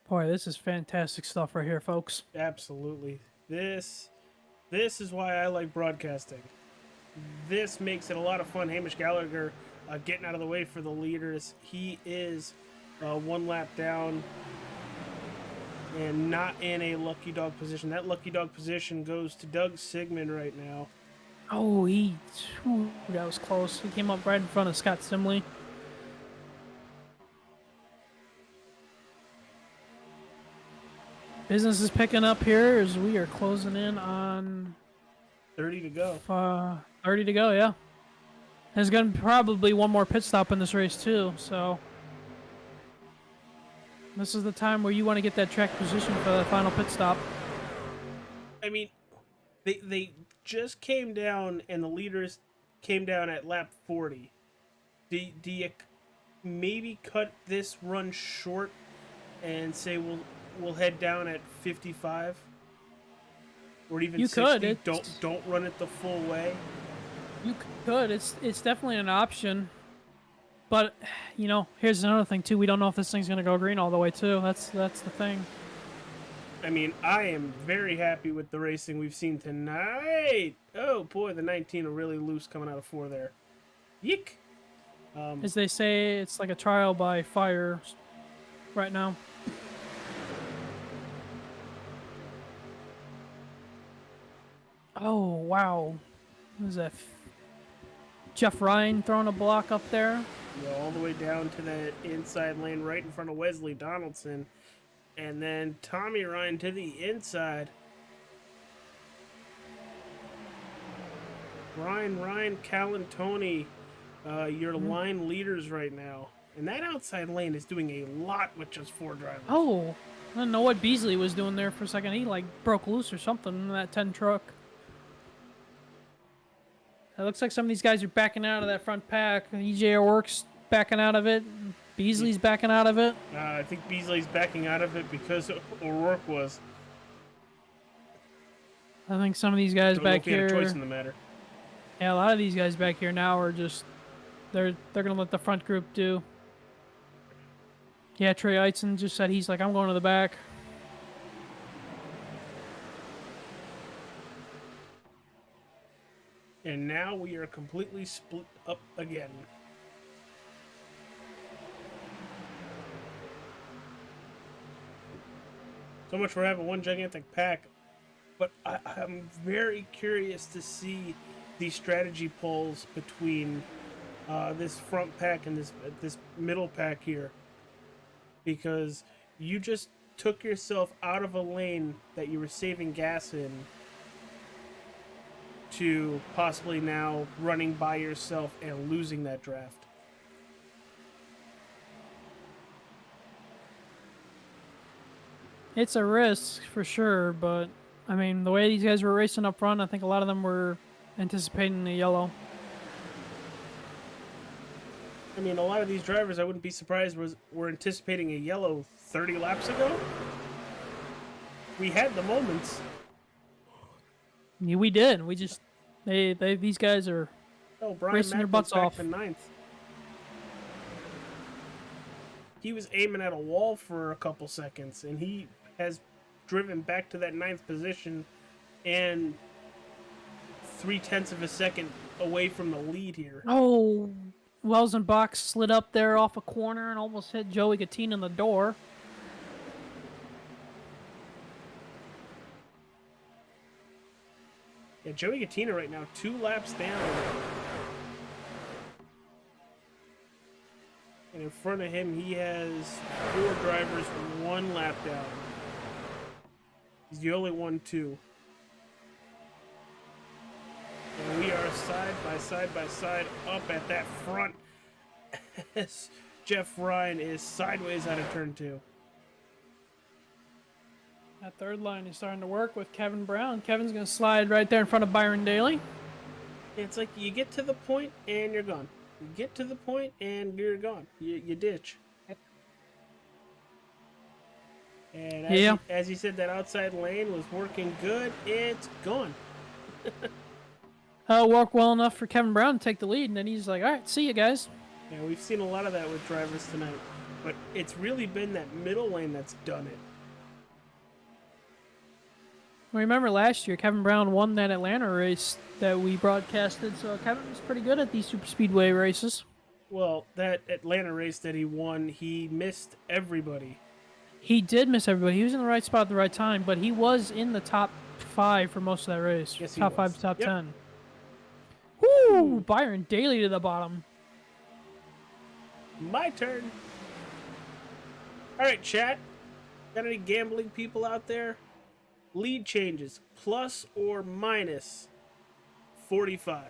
Boy, this is fantastic stuff right here, folks. Absolutely. This is why I like broadcasting. This makes it a lot of fun. Hamish Gallagher getting out of the way for the leaders. He is 1 lap down and not in a lucky dog position. That lucky dog position goes to Doug Sigmund right now. Oh, that was close. He came up right in front of Scott Simley. Business is picking up here as we are closing in on 30 to go. 30 to go, yeah. There's going to be probably one more pit stop in this race too, so this is the time where you want to get that track position for the final pit stop. I mean, they just came down and the leaders came down at lap 40. Do you maybe cut this run short and say, well, we'll head down at 55 or even You 60. could. Don't run it the full way. You could. It's definitely an option. But, you know, here's another thing, too. We don't know if this thing's going to go green all the way, too. That's the thing. I mean, I am very happy with the racing we've seen tonight. Oh, boy, the 19 are really loose coming out of 4 there. Yeek! As they say, it's like a trial by fire right now. Oh, wow. What is that? Jeff Ryan throwing a block up there. Go all the way down to that inside lane right in front of Wesley Donaldson. And then Tommy Ryan to the inside. Ryan, Callan, Tony, your line leaders right now. And that outside lane is doing a lot with just 4 drivers. Oh, I don't know what Beasley was doing there for a second. He, like, broke loose or something in that 10 truck. It looks like some of these guys are backing out of that front pack. EJ O'Rourke's backing out of it. Beasley's backing out of it. I think Beasley's backing out of it because O'Rourke was. I think some of these guys Don't know back if he had a here. choice in the matter. Yeah, a lot of these guys back here now are just they're gonna let the front group do. Yeah, Trey Eitzen just said he's like, I'm going to the back. And now we are completely split up again. So much for having one gigantic pack. But I'm very curious to see the strategy polls between this front pack and this middle pack here. Because you just took yourself out of a lane that you were saving gas in to possibly now running by yourself and losing that draft. It's a risk for sure, but I mean, the way these guys were racing up front, I think a lot of them were anticipating the yellow. I mean, a lot of these drivers, I wouldn't be surprised, were anticipating a yellow 30 laps ago. We had the moments. Yeah, we did. We just these guys are Brian racing their Mack butts was back off. to 9th. He was aiming at a wall for a couple seconds, and he has driven back to that 9th position and 0.3 of a second away from the lead here. Oh, Welsenbach slid up there off a corner and almost hit Joey Gattin in the door. Yeah, Joey Gattin right now 2 laps down. And in front of him, he has 4 drivers 1 lap down. He's the only one, too. And we are side by side up at that front as Jeff Ryan is sideways out of turn 2. That third line is starting to work with Kevin Brown. Kevin's going to slide right there in front of Byron Daly. It's like you get to the point and you're gone. You get to the point and you're gone. You ditch. And as you said, that outside lane was working good. It's gone. Worked well enough for Kevin Brown to take the lead, and then he's like, all right, see you guys. Yeah, we've seen a lot of that with drivers tonight. But it's really been that middle lane that's done it. Remember last year, Kevin Brown won that Atlanta race that we broadcasted, so Kevin was pretty good at these Superspeedway races. Well, that Atlanta race that he won, he missed everybody. He did miss everybody. He was in the right spot at the right time, but he was in the top 5 for most of that race. Yes, he top was. 5 to top Yep. 10. Woo! Byron Daly to the bottom. My turn. All right, chat. Got any gambling people out there? Lead changes, plus or minus 45.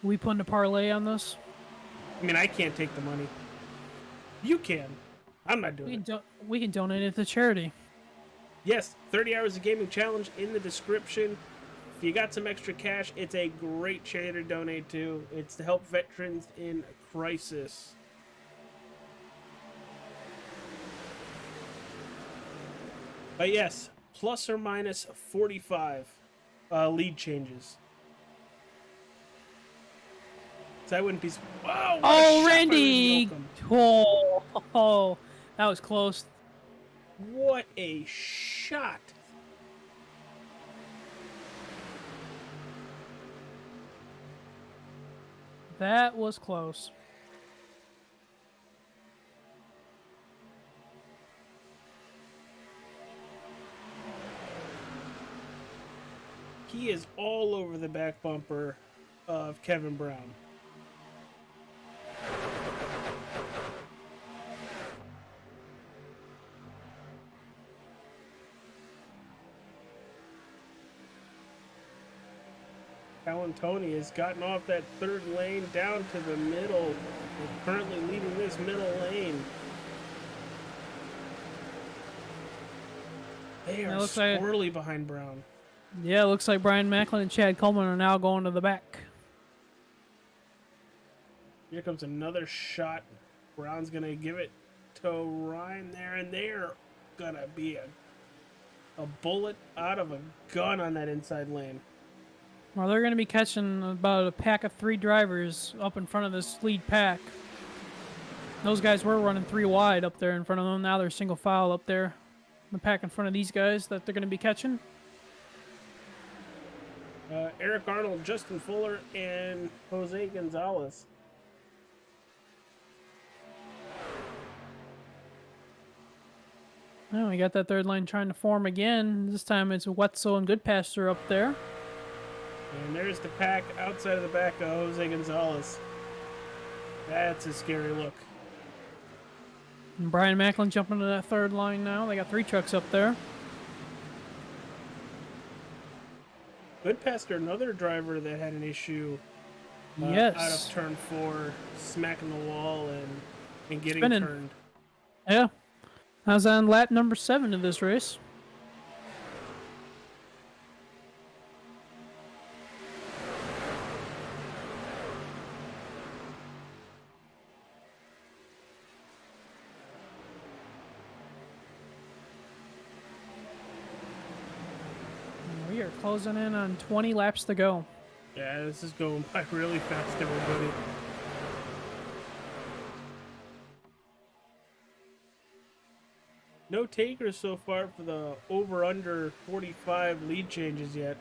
We putting a parlay on this? I mean, I can't take the money. You can. I'm not doing it. We can donate it to charity. Yes, 30 hours of gaming challenge in the description. If you got some extra cash, it's a great charity to donate to. It's to help veterans in crisis. But yes, plus or minus 45 lead changes. So I wouldn't be. Wow! Oh, Randy! Oh, that was close. What a shot! That was close. He is all over the back bumper of Kevin Brown. Tony has gotten off that third lane down to the middle. They're currently leading this middle lane. They are squirrely behind Brown. Yeah, it looks like Brian Macklin and Chad Coleman are now going to the back. Here comes another shot. Brown's going to give it to Ryan there, and they're going to be a bullet out of a gun on that inside lane. Well, they're going to be catching about a pack of 3 drivers up in front of this lead pack. Those guys were running 3 wide up there in front of them. Now they're single file up there. The pack in front of these guys that they're going to be catching. Eric Arnold, Justin Fuller, and Jose Gonzalez. Oh, we got that third line trying to form again. This time it's Wetzel and Goodpasture up there. And there's the pack outside of the back of Jose Gonzalez. That's a scary look. And Brian Macklin jumping to that third line now. They got 3 trucks up there. Goodpasture, another driver that had an issue Yes. out of turn 4, smacking the wall and getting Spinning. turned. Yeah. I was on lap number 7 of this race. We are closing in on 20 laps to go. Yeah, this is going by really fast, everybody. No takers so far for the over-under 45 lead changes yet.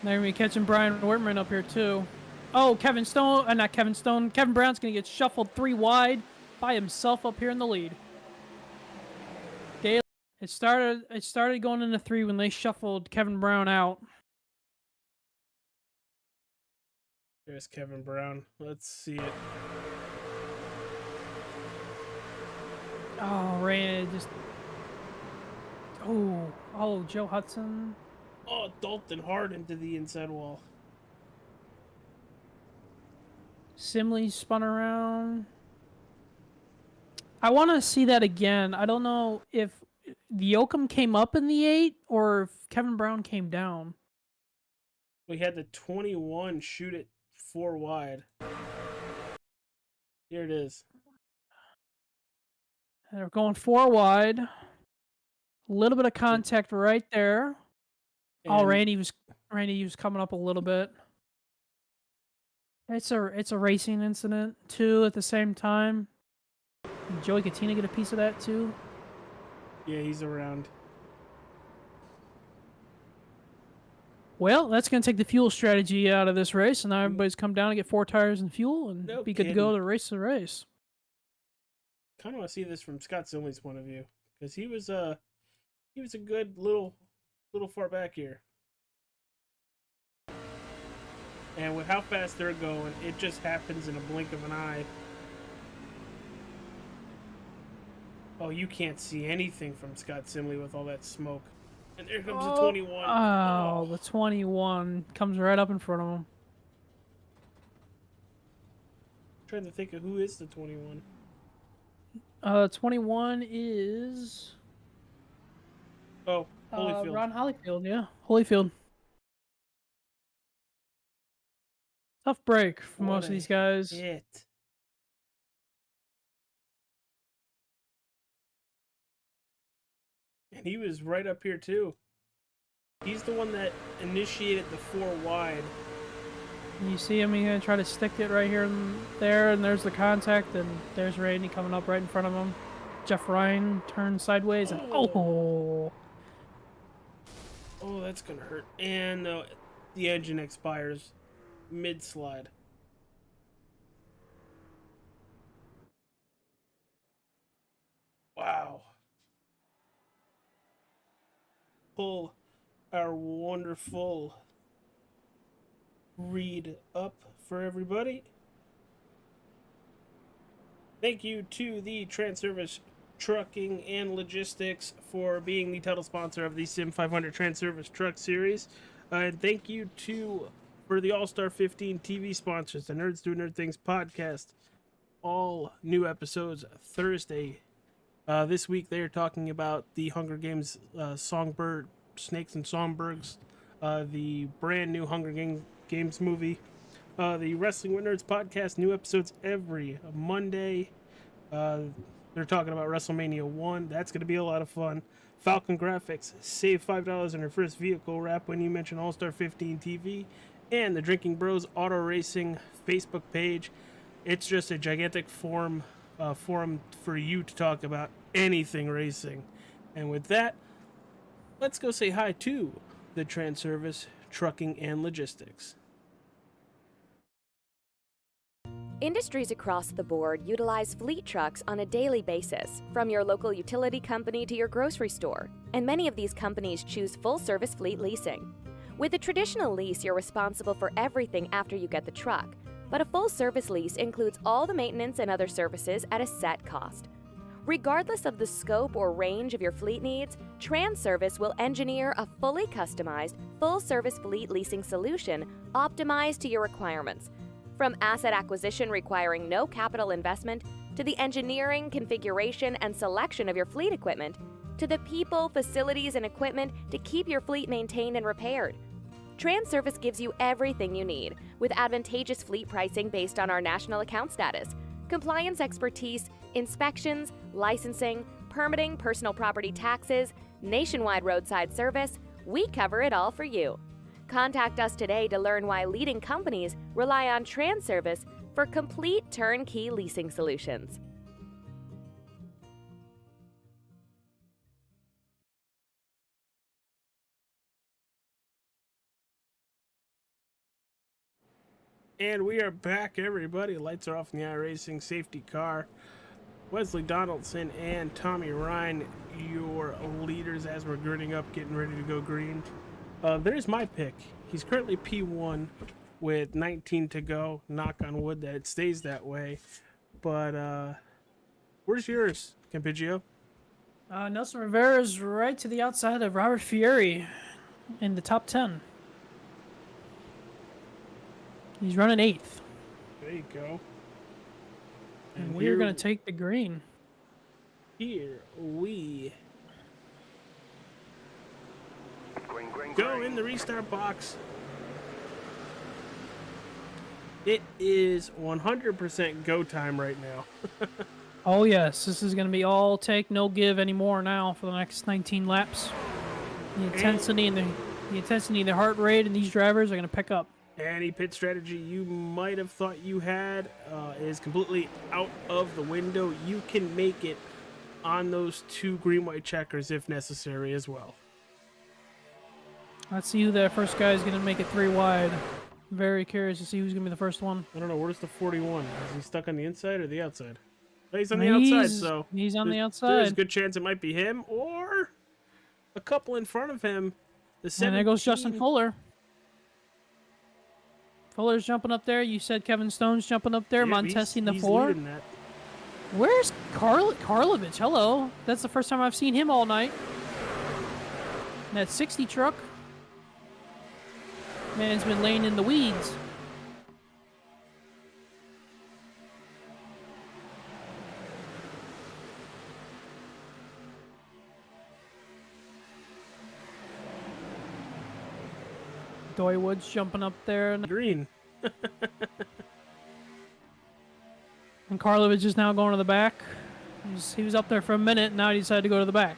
They're going to be catching Brian Whitman up here, too. Oh, Kevin Stone. Not Kevin Stone. Kevin Brown's going to get shuffled 3 wide by himself up here in the lead. It started going into 3 when they shuffled Kevin Brown out. There's Kevin Brown. Let's see it. Oh, Ray just... Oh, Joe Hudson. Oh, Dalton hard into the inside wall. Simley spun around. I want to see that again. I don't know if the Yoakum came up in the 8 or if Kevin Brown came down. We had the 21 shoot it 4 wide. Here it is. They're going 4 wide. A little bit of contact right there. And Randy was coming up a little bit. It's a racing incident too at the same time. Did Joey Katina get a piece of that too? yeah, he's around. Well, that's going to take the fuel strategy out of this race, and now everybody's come down to get 4 tires and fuel and No be good to go kidding. to race the race. Kind of want to see this from Scott Simley's point of view, because he was a good little far back here. And with how fast they're going, it just happens in a blink of an eye. Oh, you can't see anything from Scott Simley with all that smoke. And there comes the 21. Oh, the 21 comes right up in front of him. Trying to think of who is the 21. 21 is Oh, Holyfield. Ron Holyfield, yeah. Holyfield. Tough break for most of these guys. Hit. And he was right up here too. He's the one that initiated the 4 wide. You see him, he's going to try to stick it right here and there, and there's the contact, and there's Randy coming up right in front of him. Jeff Ryan turns sideways, and oh! Oh, that's going to hurt. And the engine expires mid-slide. Wow. Pull our wonderful read up for everybody. Thank you to the TranService Trucking and Logistics for being the title sponsor of the Sim500 TranService Truck Series. And thank you for the All-Star 15 TV sponsors, the Nerds Do Nerd Things podcast. All new episodes Thursday. This week they are talking about the Hunger Games Songbird, Snakes and Songbirds, the brand new Hunger Games movie. The Wrestling with Nerds podcast, new episodes every Monday. They're talking about WrestleMania 1. That's going to be a lot of fun. Falcon Grafix, save $5 on your first vehicle wrap when you mention All-Star 15 TV. And the Drinking Bros Auto Racing Facebook page. It's just a gigantic forum for you to talk about anything racing. And with that, let's go say hi to the TranService Trucking and Logistics. Industries across the board utilize fleet trucks on a daily basis, from your local utility company to your grocery store, and many of these companies choose full-service fleet leasing. With a traditional lease, you're responsible for everything after you get the truck, but a full-service lease includes all the maintenance and other services at a set cost. Regardless of the scope or range of your fleet needs, TranService will engineer a fully customized, full-service fleet leasing solution optimized to your requirements. From asset acquisition requiring no capital investment, to the engineering, configuration, and selection of your fleet equipment, to the people, facilities, and equipment to keep your fleet maintained and repaired. TranService gives you everything you need, with advantageous fleet pricing based on our national account status, compliance expertise, inspections, licensing, permitting, personal property taxes, nationwide roadside service. We cover it all for you. Contact us today to learn why leading companies rely on TranService for complete turnkey leasing solutions. And we are back, everybody. Lights are off in the iRacing safety car. Wesley Donaldson and Tommy Ryan, your leaders as we're girding up, getting ready to go green. There's my pick. He's currently P1 with 19 to go. Knock on wood that it stays that way. But where's yours, Campiggio? Nelson Rivera's right to the outside of Robert Fieri in the top 10. He's running 8th. There you go. And we're going to take the green. Here we Green, go in the restart box. It is 100% go time right now. Oh yes, this is going to be all take, no give anymore now for the next 19 laps. The intensity and the heart rate and these drivers are going to pick up. Any pit strategy you might have thought you had is completely out of the window. You can make it on those 2 green-white checkers if necessary as well. Let's see who that first guy is going to make it 3 wide. Very curious to see who's going to be the first one. I don't know. Where's the 41? Is he stuck on the inside or the outside? Oh, he's on the outside, so... He's on the outside. There's a good chance it might be him or a couple in front of him. And there goes Justin Fuller. Fuller's jumping up there. You said Kevin Stone's jumping up there. Yeah, Montesi in the he's 4. leading that. Where's Karlovich? Hello. That's the first time I've seen him all night. That 60 truck. Man's been laying in the weeds. Doywood's jumping up there. Green. And Karlovich is now going to the back. He was up there for a minute, and now he decided to go to the back.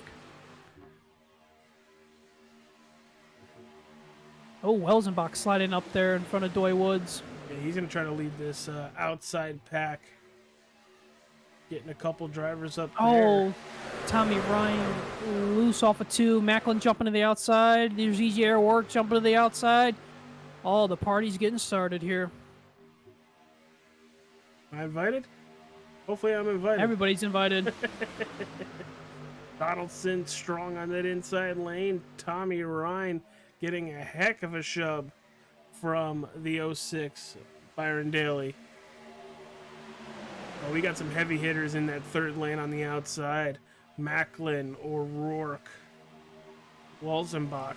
Oh, Welsenbach sliding up there in front of Doy Woods. Yeah, he's going to try to lead this outside pack. Getting a couple drivers up there. Oh, Tommy Ryan loose off of 2. Macklin jumping to the outside. There's EJ Airwork jumping to the outside. Oh, the party's getting started here. Am I invited? Hopefully I'm invited. Everybody's invited. Donaldson strong on that inside lane. Tommy Ryan getting a heck of a shove from the 06 Byron Daly. Oh, we got some heavy hitters in that third lane on the outside. Macklin, O'Rourke, Walzenbach.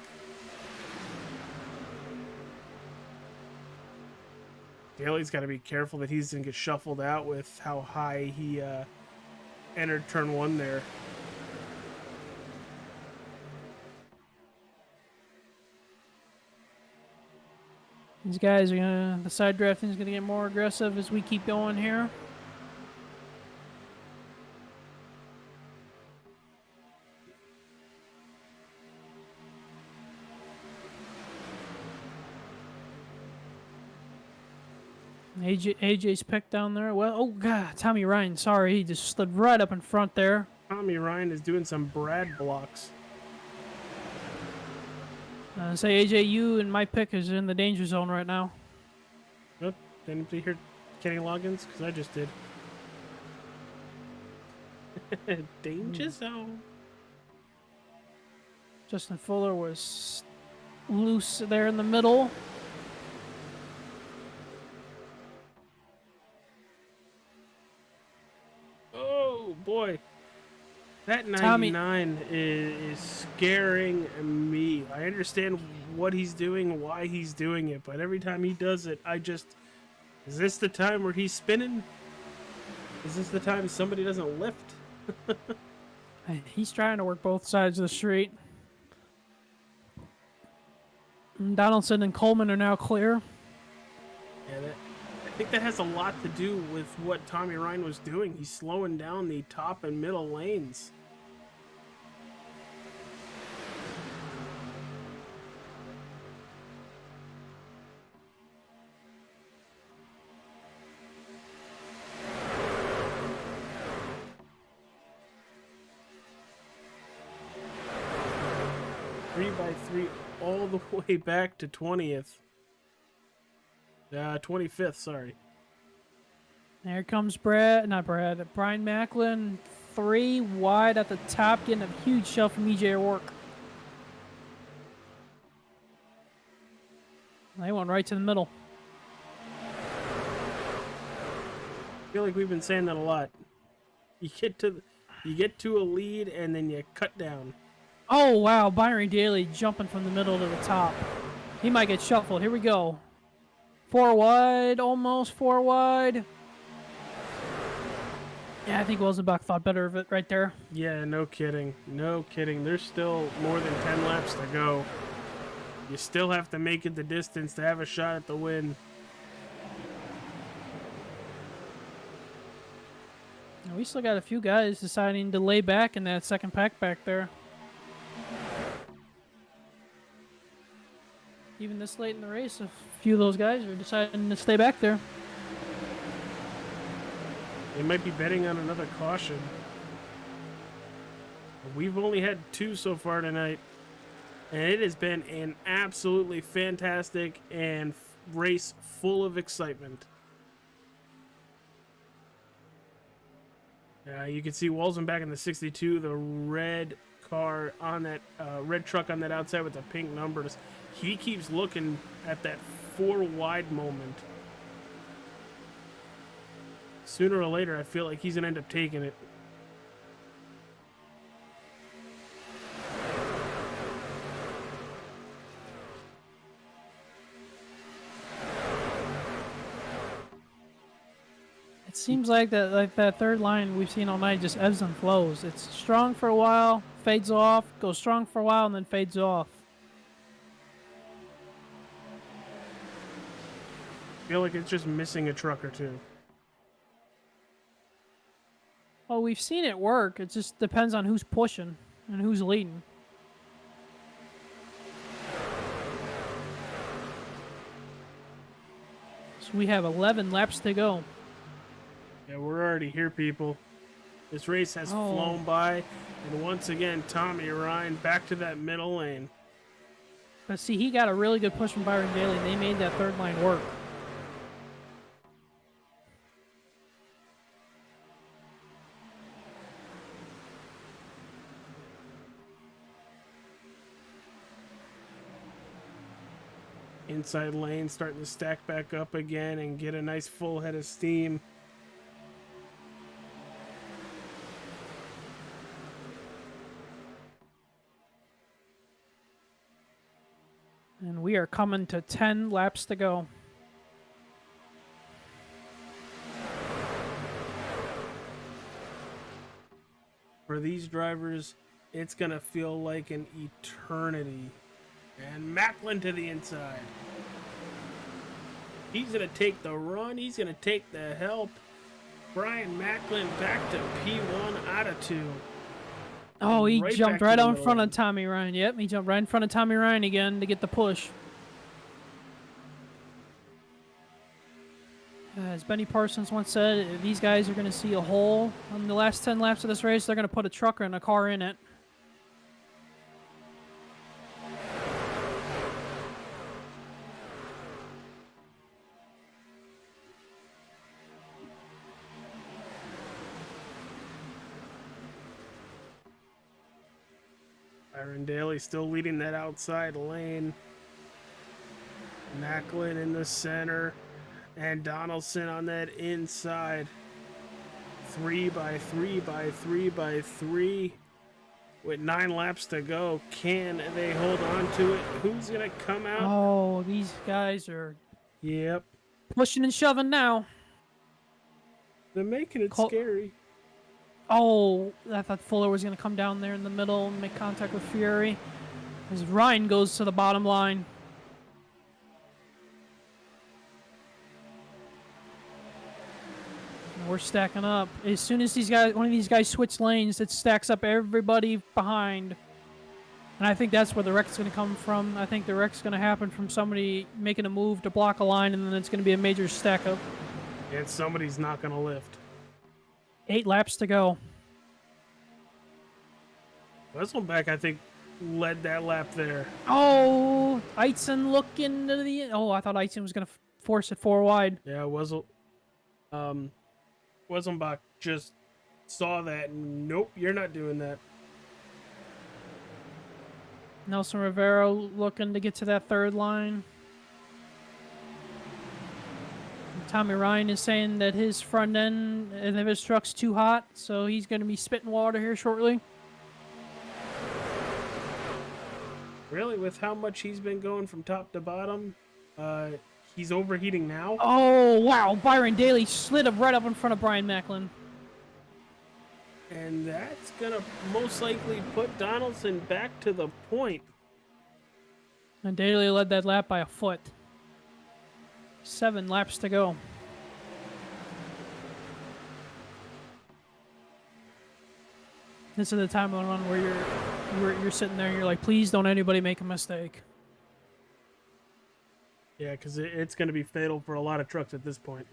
Daly's got to be careful that he's going to get shuffled out with how high he entered turn 1 there. These guys are gonna. The side drafting is gonna get more aggressive as we keep going here. AJ's picked down there. Well, oh god, Tommy Ryan. Sorry, he just slid right up in front there. Tommy Ryan is doing some Brad blocks. Say AJ, you and my pick is in the danger zone right now. Oh, did anybody hear Kenny Loggins? Because I just did. Danger zone. Justin Fuller was loose there in the middle. Oh boy, that 99 is scaring me. I understand what he's doing, why he's doing it, but every time he does it, is this the time where he's spinning? Is this the time somebody doesn't lift? He's trying to work both sides of the street. Donaldson and Coleman are now clear. Yeah, I think that has a lot to do with what Tommy Ryan was doing. He's slowing down the top and middle lanes. Three by three all the way back to 20th. 25th, sorry. There comes Brian Macklin, 3 wide at the top, getting a huge shove from EJ O'Rourke. They went right to the middle. I feel like we've been saying that a lot. You get to a lead and then you cut down. Oh wow, Byron Daly jumping from the middle to the top. He might get shuffled. Here we go. 4 wide, almost 4 wide. Yeah, I think Welsenbach thought better of it right there. Yeah, no kidding. No kidding. There's still more than 10 laps to go. You still have to make it the distance to have a shot at the win. We still got a few guys deciding to lay back in that second pack back there. Even this late in the race, a few of those guys are deciding to stay back there. They might be betting on another caution. We've only had 2 so far tonight, and it has been an absolutely fantastic and race full of excitement. You can see Walzen back in the 62, the red car on that red truck on that outside with the pink numbers. He keeps looking at that 4 wide moment. Sooner or later, I feel like he's gonna end up taking it. It seems like that third line we've seen all night just ebbs and flows. It's strong for a while, fades off, goes strong for a while, and then fades off. I feel like it's just missing a truck or two. Well, we've seen it work. It just depends on who's pushing and who's leading. So we have 11 laps to go. Yeah, we're already here, people. This race has flown by, and once again, Tommy Ryan back to that middle lane. But see, he got a really good push from Byron Daly. They made that third line work. Inside lane starting to stack back up again and get a nice full head of steam. And we are coming to 10 laps to go. For these drivers, it's going to feel like an eternity. And Macklin to the inside. He's going to take the run. He's going to take the help. Brian Macklin back to P1 out of 2. Oh, he jumped right out in front lane. of Tommy Ryan. Yep, he jumped right in front of Tommy Ryan again to get the push. As Benny Parsons once said, if these guys are going to see a hole on the last 10 laps of this race, they're going to put a truck and a car in it. Byron Daly still leading that outside lane. Macklin in the center. And Donaldson on that inside. 3 by 3 by 3 by 3. With 9 laps to go. Can they hold on to it? Who's going to come out? Oh, these guys are pushing and shoving now. They're making it scary. Oh, I thought Fuller was going to come down there in the middle and make contact with Fury. As Ryan goes to the bottom line. And we're stacking up. As soon as one of these guys switch lanes, it stacks up everybody behind. And I think that's where the wreck's going to come from. I think the wreck's going to happen from somebody making a move to block a line, and then it's going to be a major stack up. And somebody's not going to lift. 8 laps to go. Wesselbeck, I think, led that lap there. Oh, Eitzen looking to the... Oh, I thought Eitzen was going to force it 4 wide. Yeah, Wesselbach just saw that. And nope, you're not doing that. Nelson Rivera looking to get to that third line. Tommy Ryan is saying that his front end of his truck's too hot, so he's going to be spitting water here shortly. Really, with how much he's been going from top to bottom, he's overheating now. Oh, wow. Byron Daly slid up right up in front of Brian Macklin. And that's going to most likely put Donaldson back to the point. And Daly led that lap by a foot. 7 laps to go. This is the time of the run where you're sitting there and you're like, please don't anybody make a mistake. Yeah, because it's going to be fatal for a lot of trucks at this point.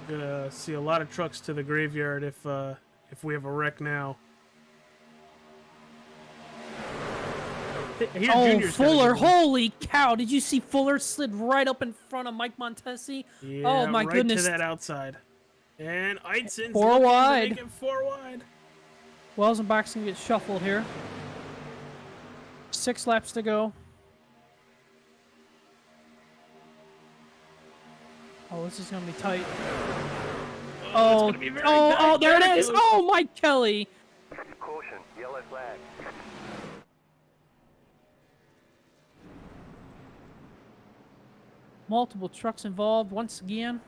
Gonna see a lot of trucks to the graveyard if we have a wreck now. Fuller! Holy cow! Did you see Fuller slid right up in front of Mike Montesi? Yeah, oh my right goodness! To that outside, and Eisen's 4 wide. to make it 4 wide. Wells and Box gonna get shuffled here. 6 laps to go. Oh, this is gonna be tight. Oh, there it is! Oh, Mike Kelly! Caution, yellow flag. Multiple trucks involved once again.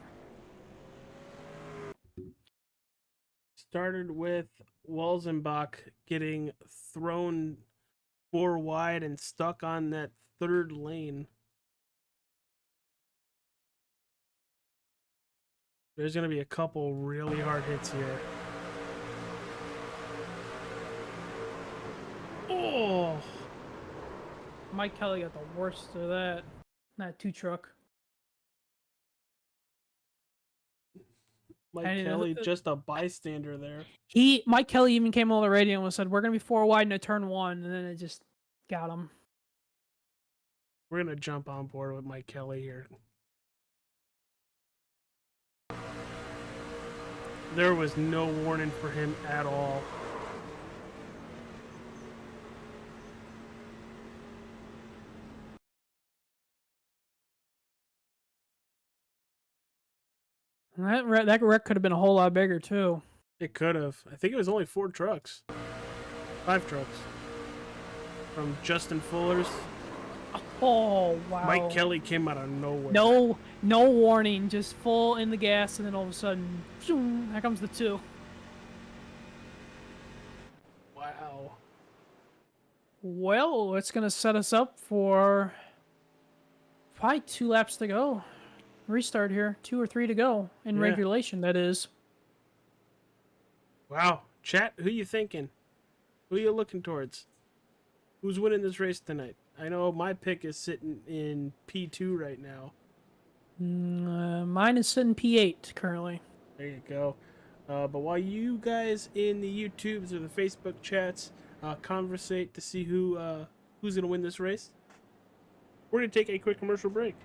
Started with Walzenbach getting thrown 4 wide and stuck on that third lane. There's going to be a couple really hard hits here. Oh! Mike Kelly got the worst of that 2 truck. Mike And Kelly, just a bystander there. Mike Kelly even came on the radio and said, "We're gonna be 4 wide in a turn 1," and then it just got him. We're gonna jump on board with Mike Kelly here. There was no warning for him at all. And that wreck could have been a whole lot bigger too. It could have. I think it was only 4 trucks. 5 trucks. From Justin Fuller's. Oh wow! Mike Kelly came out of nowhere. No warning, just full in the gas, and then all of a sudden, zoom, there comes the 2. Wow. Well, it's gonna set us up for probably 2 laps to go. Restart here, 2 or 3 to go in regulation. That is. Wow. Chat, who you thinking? Who you looking towards? Who's winning this race tonight? I know my pick is sitting in P2 right now. Mine is sitting P8 currently. There you go. But while you guys in the YouTubes or the Facebook chats conversate to see who's going to win this race, we're going to take a quick commercial break.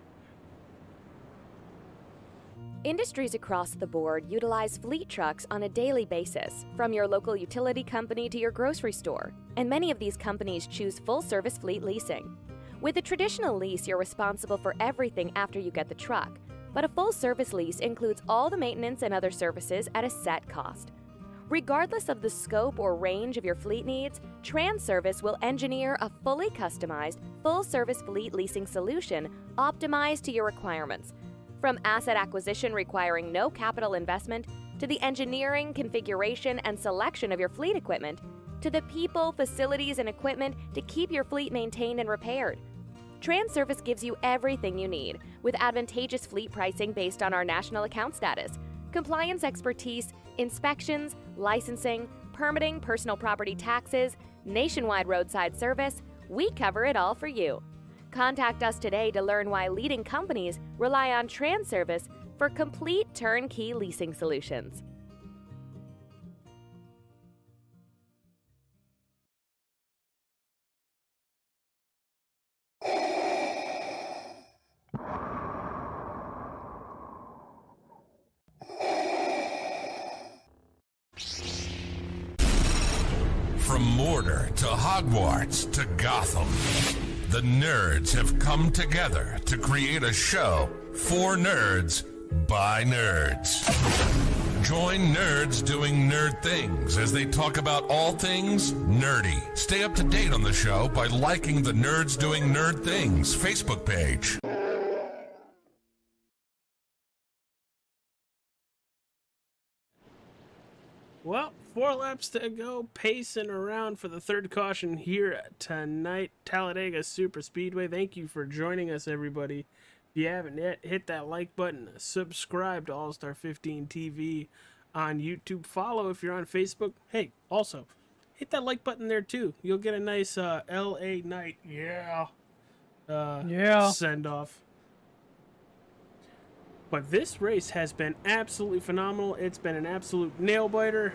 Industries across the board utilize fleet trucks on a daily basis, from your local utility company to your grocery store, and many of these companies choose full-service fleet leasing. With a traditional lease, you're responsible for everything after you get the truck, but a full-service lease includes all the maintenance and other services at a set cost. Regardless of the scope or range of your fleet needs, TranService will engineer a fully customized, full-service fleet leasing solution optimized to your requirements. From asset acquisition requiring no capital investment, to the engineering, configuration, and selection of your fleet equipment, to the people, facilities, and equipment to keep your fleet maintained and repaired. TranService gives you everything you need, with advantageous fleet pricing based on our national account status, compliance expertise, inspections, licensing, permitting, personal property taxes, nationwide roadside service. We cover it all for you. Contact us today to learn why leading companies rely on TranService for complete turnkey leasing solutions. From Mordor to Hogwarts to Gotham, the nerds have come together to create a show for nerds by nerds. Join nerds doing nerd things as they talk about all things nerdy. Stay up to date on the show by liking the Nerds Doing Nerd Things Facebook page. Well, 4 laps to go, pacing around for the third caution here tonight, Talladega Superspeedway. Thank you for joining us, everybody. If you haven't yet, hit that like button, subscribe to All Star 15 TV on YouTube, follow if you're on Facebook. Hey, also, hit that like button there too. You'll get a nice LA night, send off. But this race has been absolutely phenomenal. It's been an absolute nail-biter.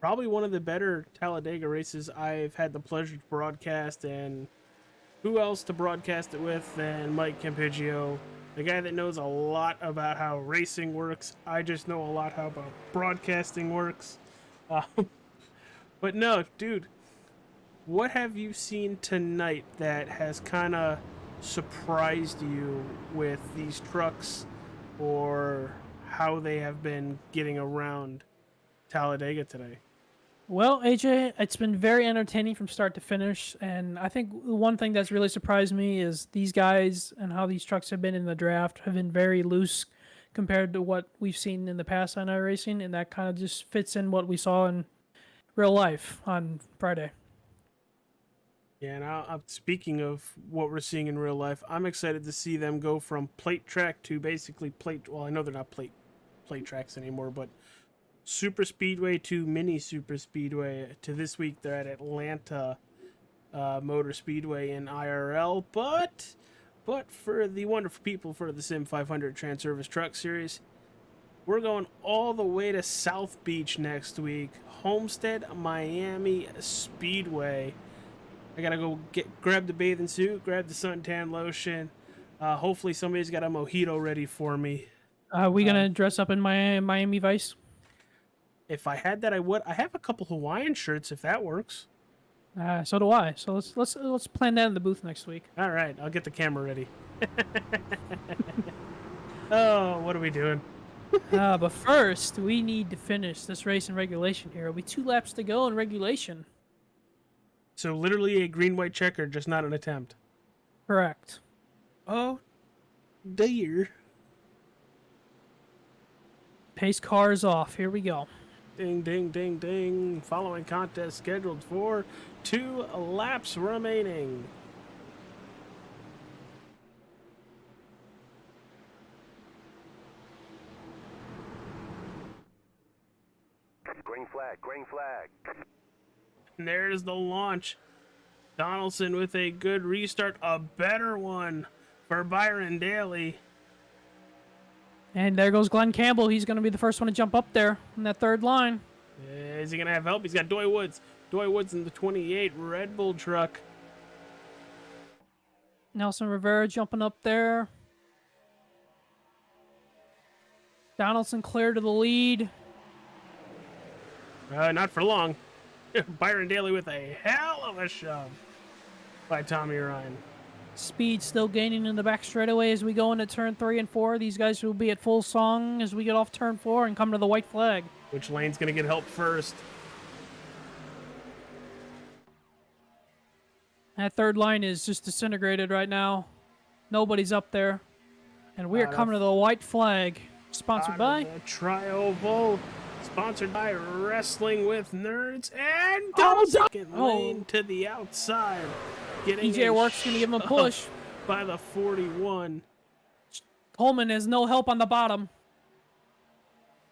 Probably one of the better Talladega races I've had the pleasure to broadcast. And who else to broadcast it with than Mike Campiggio, the guy that knows a lot about how racing works. I just know a lot how about broadcasting works. But no, dude, what have you seen tonight that has kind of surprised you with these trucks, or how they have been getting around Talladega today? Well, AJ, it's been very entertaining from start to finish, and I think one thing that's really surprised me is these guys and how these trucks have been in the draft have been very loose compared to what we've seen in the past on iRacing, and that kind of just fits in what we saw in real life on Friday. Yeah, and speaking of what we're seeing in real life, I'm excited to see them go from plate track to basically plate. Well, I know they're not plate tracks anymore, but super speedway to mini super speedway. To this week, they're at Atlanta. Motor Speedway in IRL, but for the wonderful people for the Sim500 TranService Truck Series, we're going all the way to South Beach next week, Homestead Miami Speedway. I gotta go grab the bathing suit, grab the suntan lotion. Hopefully somebody's got a mojito ready for me. Are we gonna dress up in Miami Vice? If I had that, I would. I have a couple Hawaiian shirts, if that works. So do I. So let's plan that in the booth next week. All right, I'll get the camera ready. Oh, what are we doing? But first, we need to finish this race in regulation here. It'll be 2 laps to go in regulation. So literally a green-white checker, just not an attempt. Correct. Oh, dear. Pace car is off. Here we go. Ding, ding, ding, ding. Following contest scheduled for 2 laps remaining. Green flag, green flag. And there's the launch. Donaldson with a good restart. A better one for Byron Daly. And there goes Glenn Campbell. He's going to be the first one to jump up there in that 3rd line. Is he going to have help? He's got Doy Woods. Doy Woods in the 28 Red Bull truck. Nelson Rivera jumping up there. Donaldson clear to the lead. Not for long. Byron Daly with a hell of a shove by Tommy Ryan. Speed still gaining in the back straightaway as we go into turn 3 and 4. These guys will be at full song as we get off turn 4 and come to the white flag. Which lane's going to get help first? That 3rd line is just disintegrated right now. Nobody's up there. And we are coming to the white flag. Sponsored by Trioval. Sponsored by Wrestling with Nerds. And second lane to the outside. Getting EJ Works going to give him a push. By the 41. Coleman has no help on the bottom.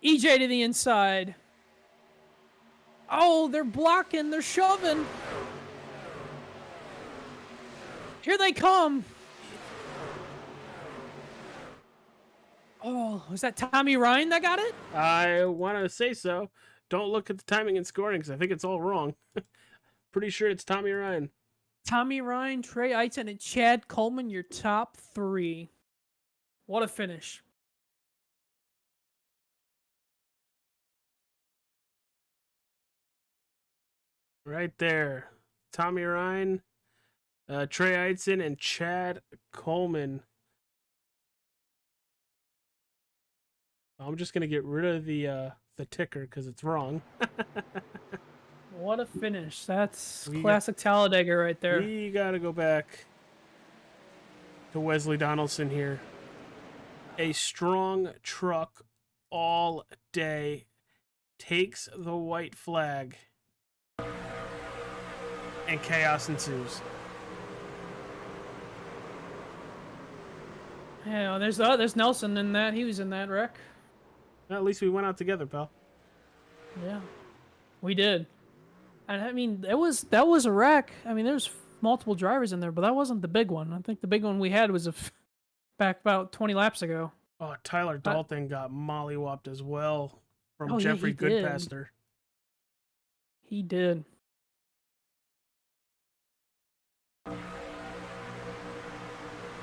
EJ to the inside. Oh, they're blocking. They're shoving. Here they come. Oh, was that Tommy Ryan that got it? I want to say so. Don't look at the timing and scoring because I think it's all wrong. Pretty sure it's Tommy Ryan. Tommy Ryan, Trey Eitzen, and Chad Coleman, your top 3. What a finish. Right there. Tommy Ryan, Trey Eitzen, and Chad Coleman. I'm just going to get rid of the ticker because it's wrong. What a finish. That's classic Talladega right there. We got to go back to Wesley Donaldson here. A strong truck all day takes the white flag and chaos ensues. Yeah, there's Nelson in that. He was in that wreck. Well, at least we went out together, pal. Yeah, we did. And I mean, that was a wreck. I mean, there's multiple drivers in there, but that wasn't the big one. I think the big one we had was back about 20 laps ago. Oh, Tyler Dalton got mollywopped as well from Jeffrey Goodpaster. He did.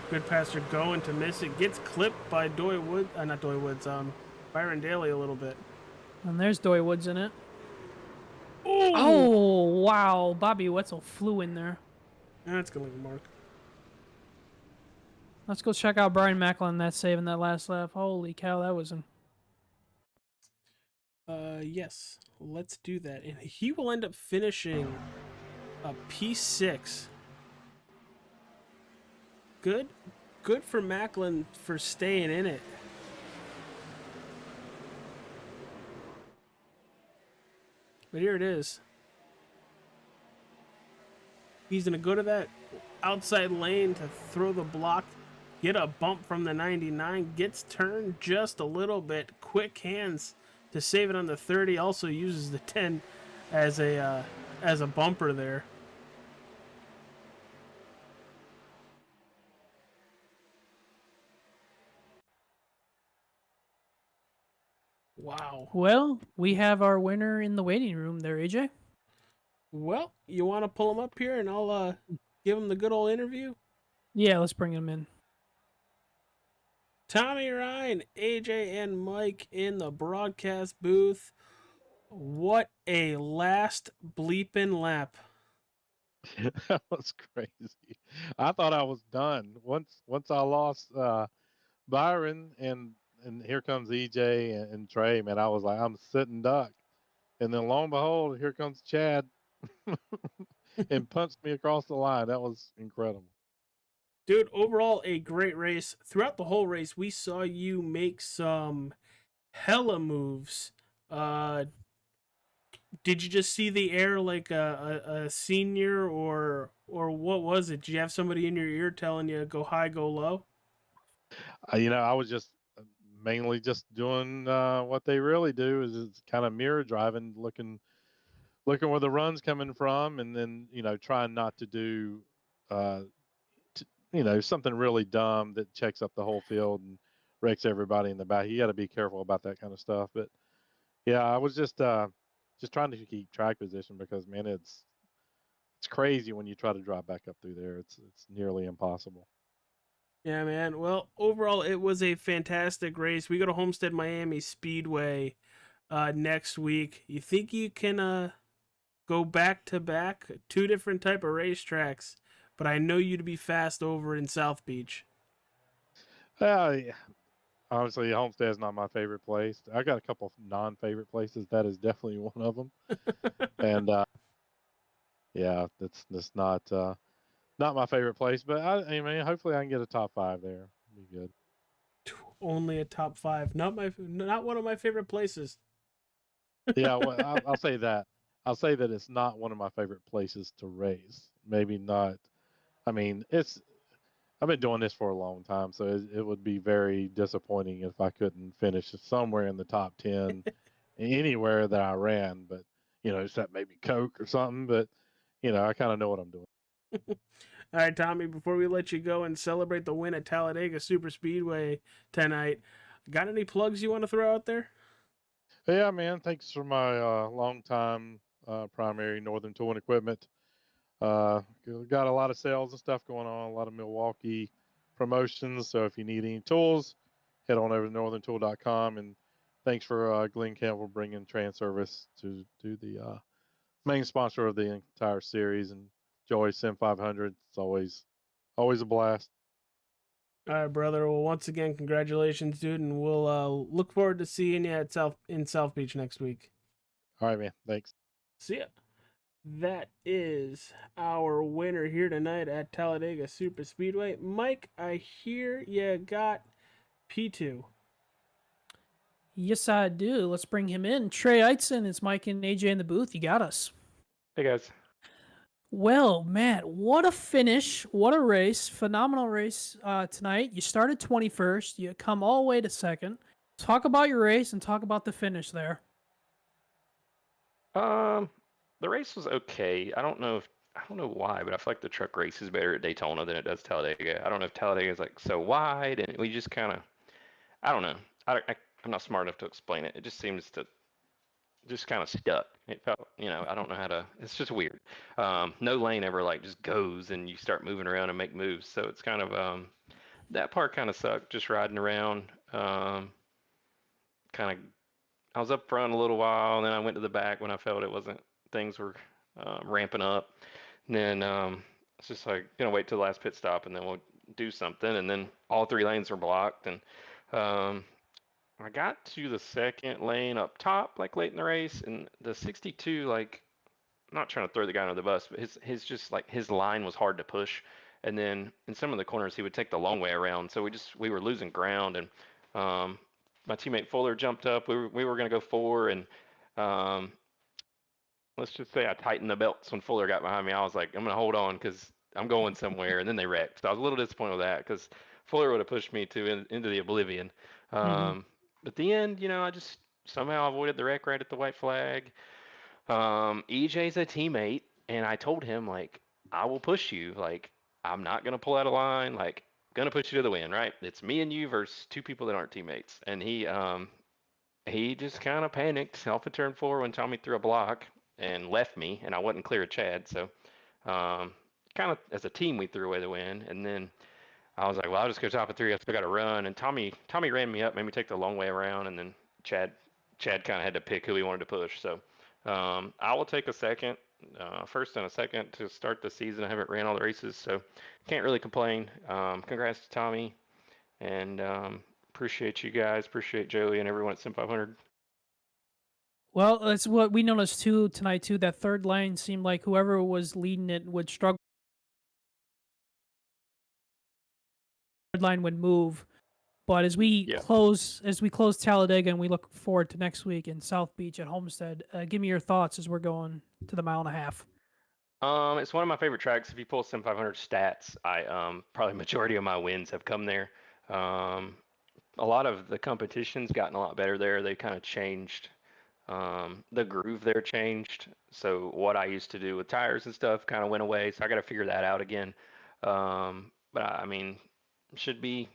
Goodpaster going to miss it. Gets clipped by Byron Daly a little bit. And there's Doy Woods in it. Ooh. Oh, wow. Bobby Wetzel flew in there. That's going to leave a mark. Let's go check out Brian Macklin that save in that last lap. Holy cow, that was him. Yes, let's do that. And he will end up finishing a P6. Good for Macklin for staying in it. But here it is. He's going to go to that outside lane to throw the block, get a bump from the 99, gets turned just a little bit. Quick hands to save it on the 30. Also uses the 10 as a bumper there. Wow. Well, we have our winner in the waiting room there, AJ. Well, you want to pull him up here and I'll give him the good old interview? Yeah, let's bring him in. Tommy Ryan, AJ, and Mike in the broadcast booth. What a last bleeping lap. That was crazy. I thought I was done once I lost Byron and here comes EJ and Trey. Man, I was like, I'm sitting duck, and then lo and behold, here comes Chad and punched me across the line. That was incredible. Dude, overall, a great race. Throughout the whole race, we saw you make some hella moves. Did you just see the air like a senior, or what was it? Did you have somebody in your ear telling you go high, go low? I was just mainly just doing what they really do is kind of mirror driving, looking where the run's coming from, and then trying not to do something really dumb that checks up the whole field and wrecks everybody in the back. You got to be careful about that kind of stuff. But yeah, I was just trying to keep track position because man, it's crazy when you try to drive back up through there. It's nearly impossible. Yeah, man. Well, overall, it was a fantastic race. We go to Homestead Miami Speedway next week. You think you can go back to back, two different type of racetracks? But I know you to be fast over in South Beach. Yeah, honestly, Homestead's not my favorite place. I got a couple of non-favorite places. That is definitely one of them. And yeah, that's not my favorite place. But I mean, hopefully I can get a top 5 there. Be good. Only a top 5. Not one of my favorite places. Yeah, well, I'll say that. I'll say that it's not one of my favorite places to race. Maybe not. I mean, I've been doing this for a long time, so it would be very disappointing if I couldn't finish somewhere in the top 10 anywhere that I ran. But except maybe Coke or something. But I kind of know what I'm doing. All right, Tommy, before we let you go and celebrate the win at Talladega Superspeedway tonight, got any plugs you want to throw out there? Yeah, man. Thanks for my long time primary Northern Tooling Equipment. Got a lot of sales and stuff going on, a lot of Milwaukee promotions. So if you need any tools, head on over to northerntool.com. And thanks for Glenn Campbell bringing TranService to the main sponsor of the entire series. And Joey Sim500. It's always a blast. All right, brother. Well, once again, congratulations, dude, and we'll look forward to seeing you at South Beach next week. All right, man. Thanks. See ya. That is our winner here tonight at Talladega Superspeedway. Mike, I hear you got P2. Yes, I do. Let's bring him in. Trey Eitzen is Mike and AJ in the booth. You got us. Hey, guys. Well, man, what a finish. What a race. Phenomenal race tonight. You started 21st. You come all the way to second. Talk about your race and talk about the finish there. The race was okay. I don't know why, but I feel like the truck race is better at Daytona than it does Talladega. I don't know if Talladega is like so wide and we just kind of, I don't know. I'm not smart enough to explain it. It just seems to just kind of stuck. It felt, I don't know how to, it's just weird. No lane ever like just goes and you start moving around and make moves. So it's kind of, that part kind of sucked just riding around. Kind of, I was up front a little while and then I went to the back when I felt things were ramping up. And then it's just like, wait till the last pit stop and then we'll do something. And then all 3 lanes were blocked. And I got to the second lane up top, like late in the race, and the 62, like, I'm not trying to throw the guy under the bus, but his just like his line was hard to push. And then in some of the corners, he would take the long way around. So we were losing ground. And my teammate Fuller jumped up. We were going to go 4. And let's just say I tightened the belts when Fuller got behind me. I was like, I'm going to hold on because I'm going somewhere. And then they wrecked. So I was a little disappointed with that because Fuller would have pushed me into the oblivion. But at the end, I just somehow avoided the wreck right at the white flag. EJ's a teammate, and I told him, like, I will push you. Like, I'm not going to pull out a line. Like, going to push you to the win, right? It's me and you versus 2 people that aren't teammates. And he he just kind of panicked off of turn 4 when Tommy threw a block and left me, and I wasn't clear of Chad. So, kind of as a team, we threw away the win. And then I was like, well, I'll just go top of 3. I still got to run. And Tommy ran me up, made me take the long way around, and then Chad kind of had to pick who he wanted to push. So, I will take a second, first and a second to start the season. I haven't ran all the races, so can't really complain. Congrats to Tommy, and appreciate you guys. Appreciate Joey and everyone at Sim500. Well, that's what we noticed too tonight too. That third lane seemed like whoever was leading it would struggle. Third line would move, but as we close Talladega and we look forward to next week in South Beach at Homestead, give me your thoughts as we're going to the 1.5 mile. It's one of my favorite tracks. If you pull Sim500 stats, I probably majority of my wins have come there. A lot of the competition's gotten a lot better there. They kind of changed the groove there changed. So what I used to do with tires and stuff kind of went away. So I got to figure that out again. But I mean, should be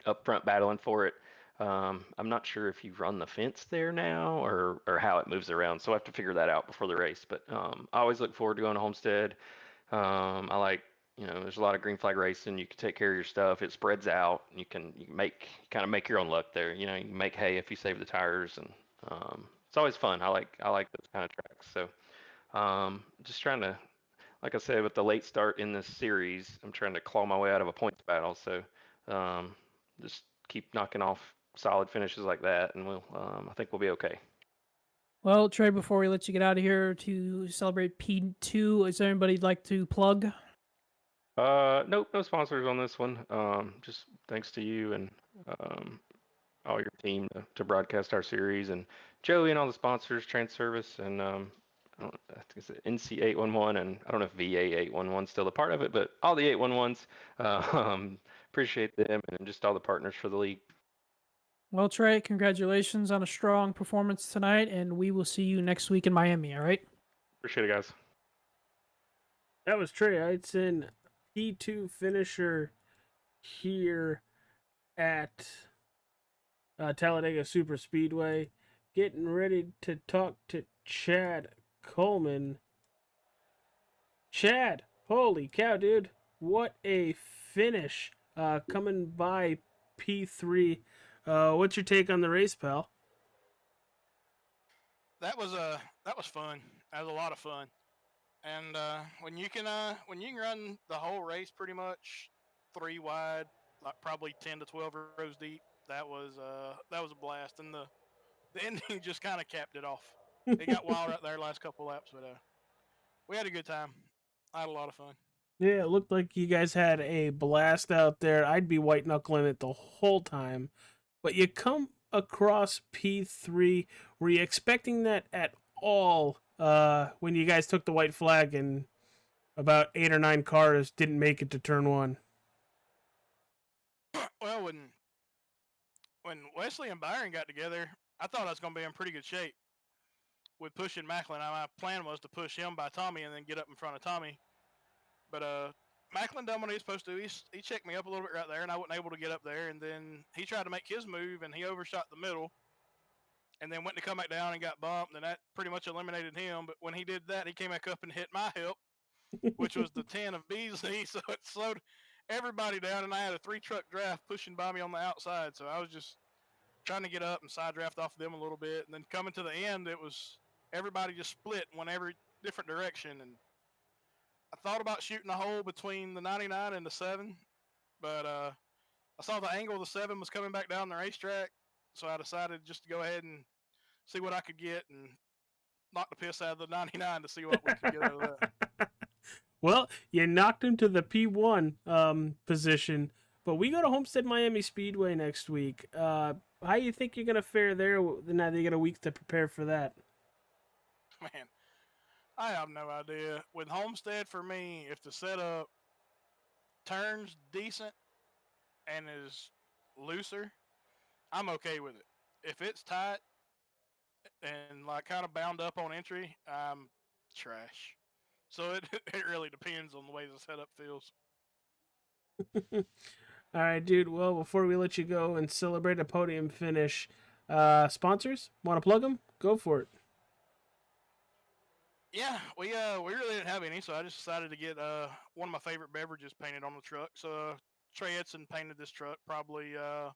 up front battling for it. I'm not sure if you run the fence there now or how it moves around. So I have to figure that out before the race. But I always look forward to going to Homestead. I like, there's a lot of green flag racing. You can take care of your stuff. It spreads out. You can kind of make your own luck there. You can make hay if you save the tires, and it's always fun. I like those kind of tracks. So just trying to, like I said, with the late start in this series, I'm trying to claw my way out of a points battle. So just keep knocking off solid finishes like that, and I think we'll be okay. Well, Trey, before we let you get out of here to celebrate P2, is there anybody you'd like to plug? Nope, no sponsors on this one. Just thanks to you and all your team to broadcast our series, and Joey and all the sponsors, TranService, and I think it's NC811, and I don't know if VA811 is still a part of it, but all the 811s, appreciate them, and just all the partners for the league. Well, Trey, congratulations on a strong performance tonight, and we will see you next week in Miami, all right? Appreciate it, guys. That was Trey Eitzen, P2 finisher here at Talladega Superspeedway. Getting ready to talk to Chad Coleman. Chad, holy cow, dude. What a finish. Coming by P3. What's your take on the race, pal? That was fun. That was a lot of fun. And when you can run the whole race pretty much 3 wide, like probably 10 to 12 rows deep, that was a blast. And the ending just kind of capped it off. It got wild right there last couple laps, but we had a good time. I had a lot of fun. Yeah, it looked like you guys had a blast out there. I'd be white knuckling it the whole time. But you come across P3. Were you expecting that at all when you guys took the white flag and about 8 or 9 cars didn't make it to turn 1? Well, when Wesley and Byron got together, I thought I was going to be in pretty good shape with pushing Macklin. My plan was to push him by Tommy and then get up in front of Tommy. But Macklin done what he was supposed to. He checked me up a little bit right there, and I wasn't able to get up there. And then he tried to make his move, and he overshot the middle, and then went to come back down and got bumped, and that pretty much eliminated him. But when he did that, he came back up and hit my help, which was the 10 of Beasley, so it slowed everybody down, and I had a 3-truck draft pushing by me on the outside. So I was just trying to get up and side draft off of them a little bit, and then coming to the end, it was everybody just split and went every different direction. And I thought about shooting a hole between the 99 and the 7, but I saw the angle of the 7 was coming back down the racetrack, so I decided just to go ahead and see what I could get and knock the piss out of the 99 to see what we could get out of that. Well, you knocked him to the P1 position, but we go to Homestead Miami Speedway next week. How do you think you're going to fare there now that you got a week to prepare for that? Man, I have no idea. With Homestead, for me, if the setup turns decent and is looser, I'm okay with it. If it's tight and like kind of bound up on entry, I'm trash. So it really depends on the way the setup feels. All right, dude. Well, before we let you go and celebrate a podium finish, Sponsors, want to plug them? Go for it. Yeah, we really didn't have any, so I just decided to get one of my favorite beverages painted on the truck. So Trey Edson painted this truck probably I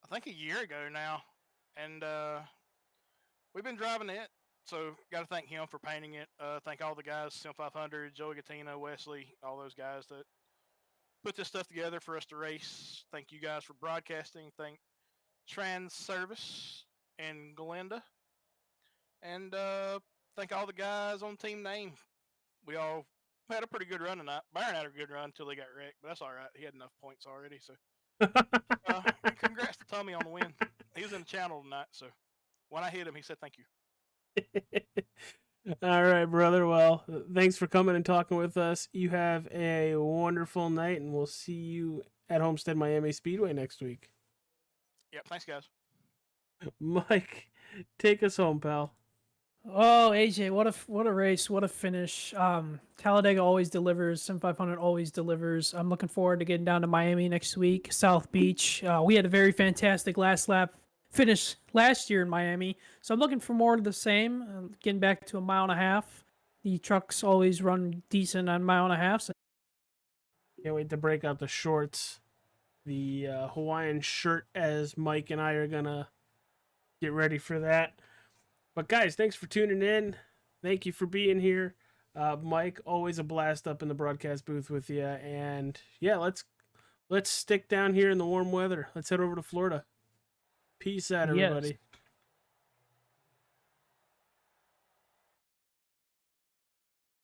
think a year ago now, and we've been driving it. So got to thank him for painting it. Thank all the guys, Sim500, Joey Gattina, Wesley, all those guys that put this stuff together for us to race. Thank you guys for broadcasting. Thank TranService and Glenda. And thank all the guys on Team Name. We all had a pretty good run tonight. Byron had a good run until he got wrecked, but that's all right. He had enough points already. So, and congrats to Tommy on the win. He was in the channel tonight, so when I hit him, he said thank you. All right, brother. Well, thanks for coming and talking with us. You have a wonderful night, and we'll see you at Homestead Miami Speedway next week. Yep, thanks, guys. Mike, take us home, pal. Oh, AJ, what a race, what a finish. Talladega always delivers, Sim500 always delivers. I'm looking forward to getting down to Miami next week, South Beach. We had a very fantastic last lap finish last year in Miami, so I'm looking for more of the same, getting back to a mile and a half. The trucks always run decent on mile and a half. So can't wait to break out the shorts, the Hawaiian shirt, as Mike and I are going to get ready for that. But guys, thanks for tuning in. Thank you for being here. Mike, always a blast up in the broadcast booth with you. And yeah, let's stick down here in the warm weather. Let's head over to Florida. Peace out, everybody.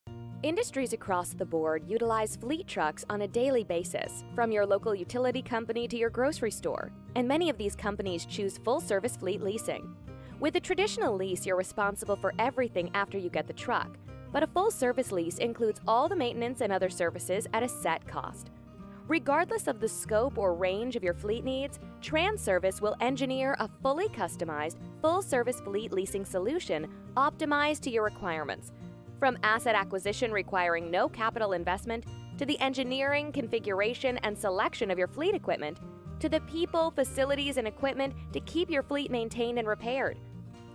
Yes. Industries across the board utilize fleet trucks on a daily basis, from your local utility company to your grocery store. And many of these companies choose full-service fleet leasing. With a traditional lease, you're responsible for everything after you get the truck, but a full-service lease includes all the maintenance and other services at a set cost. Regardless of the scope or range of your fleet needs, TranService will engineer a fully customized, full-service fleet leasing solution optimized to your requirements. From asset acquisition requiring no capital investment, to the engineering, configuration, and selection of your fleet equipment, to the people, facilities, and equipment to keep your fleet maintained and repaired.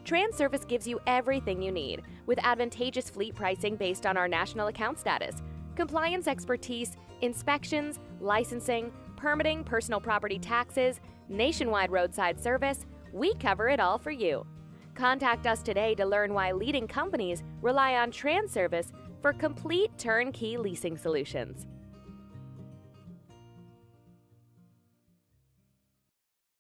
TranService gives you everything you need, with advantageous fleet pricing based on our national account status, compliance expertise, inspections, licensing, permitting, personal property taxes, nationwide roadside service. We cover it all for you. Contact us today to learn why leading companies rely on TranService for complete turnkey leasing solutions.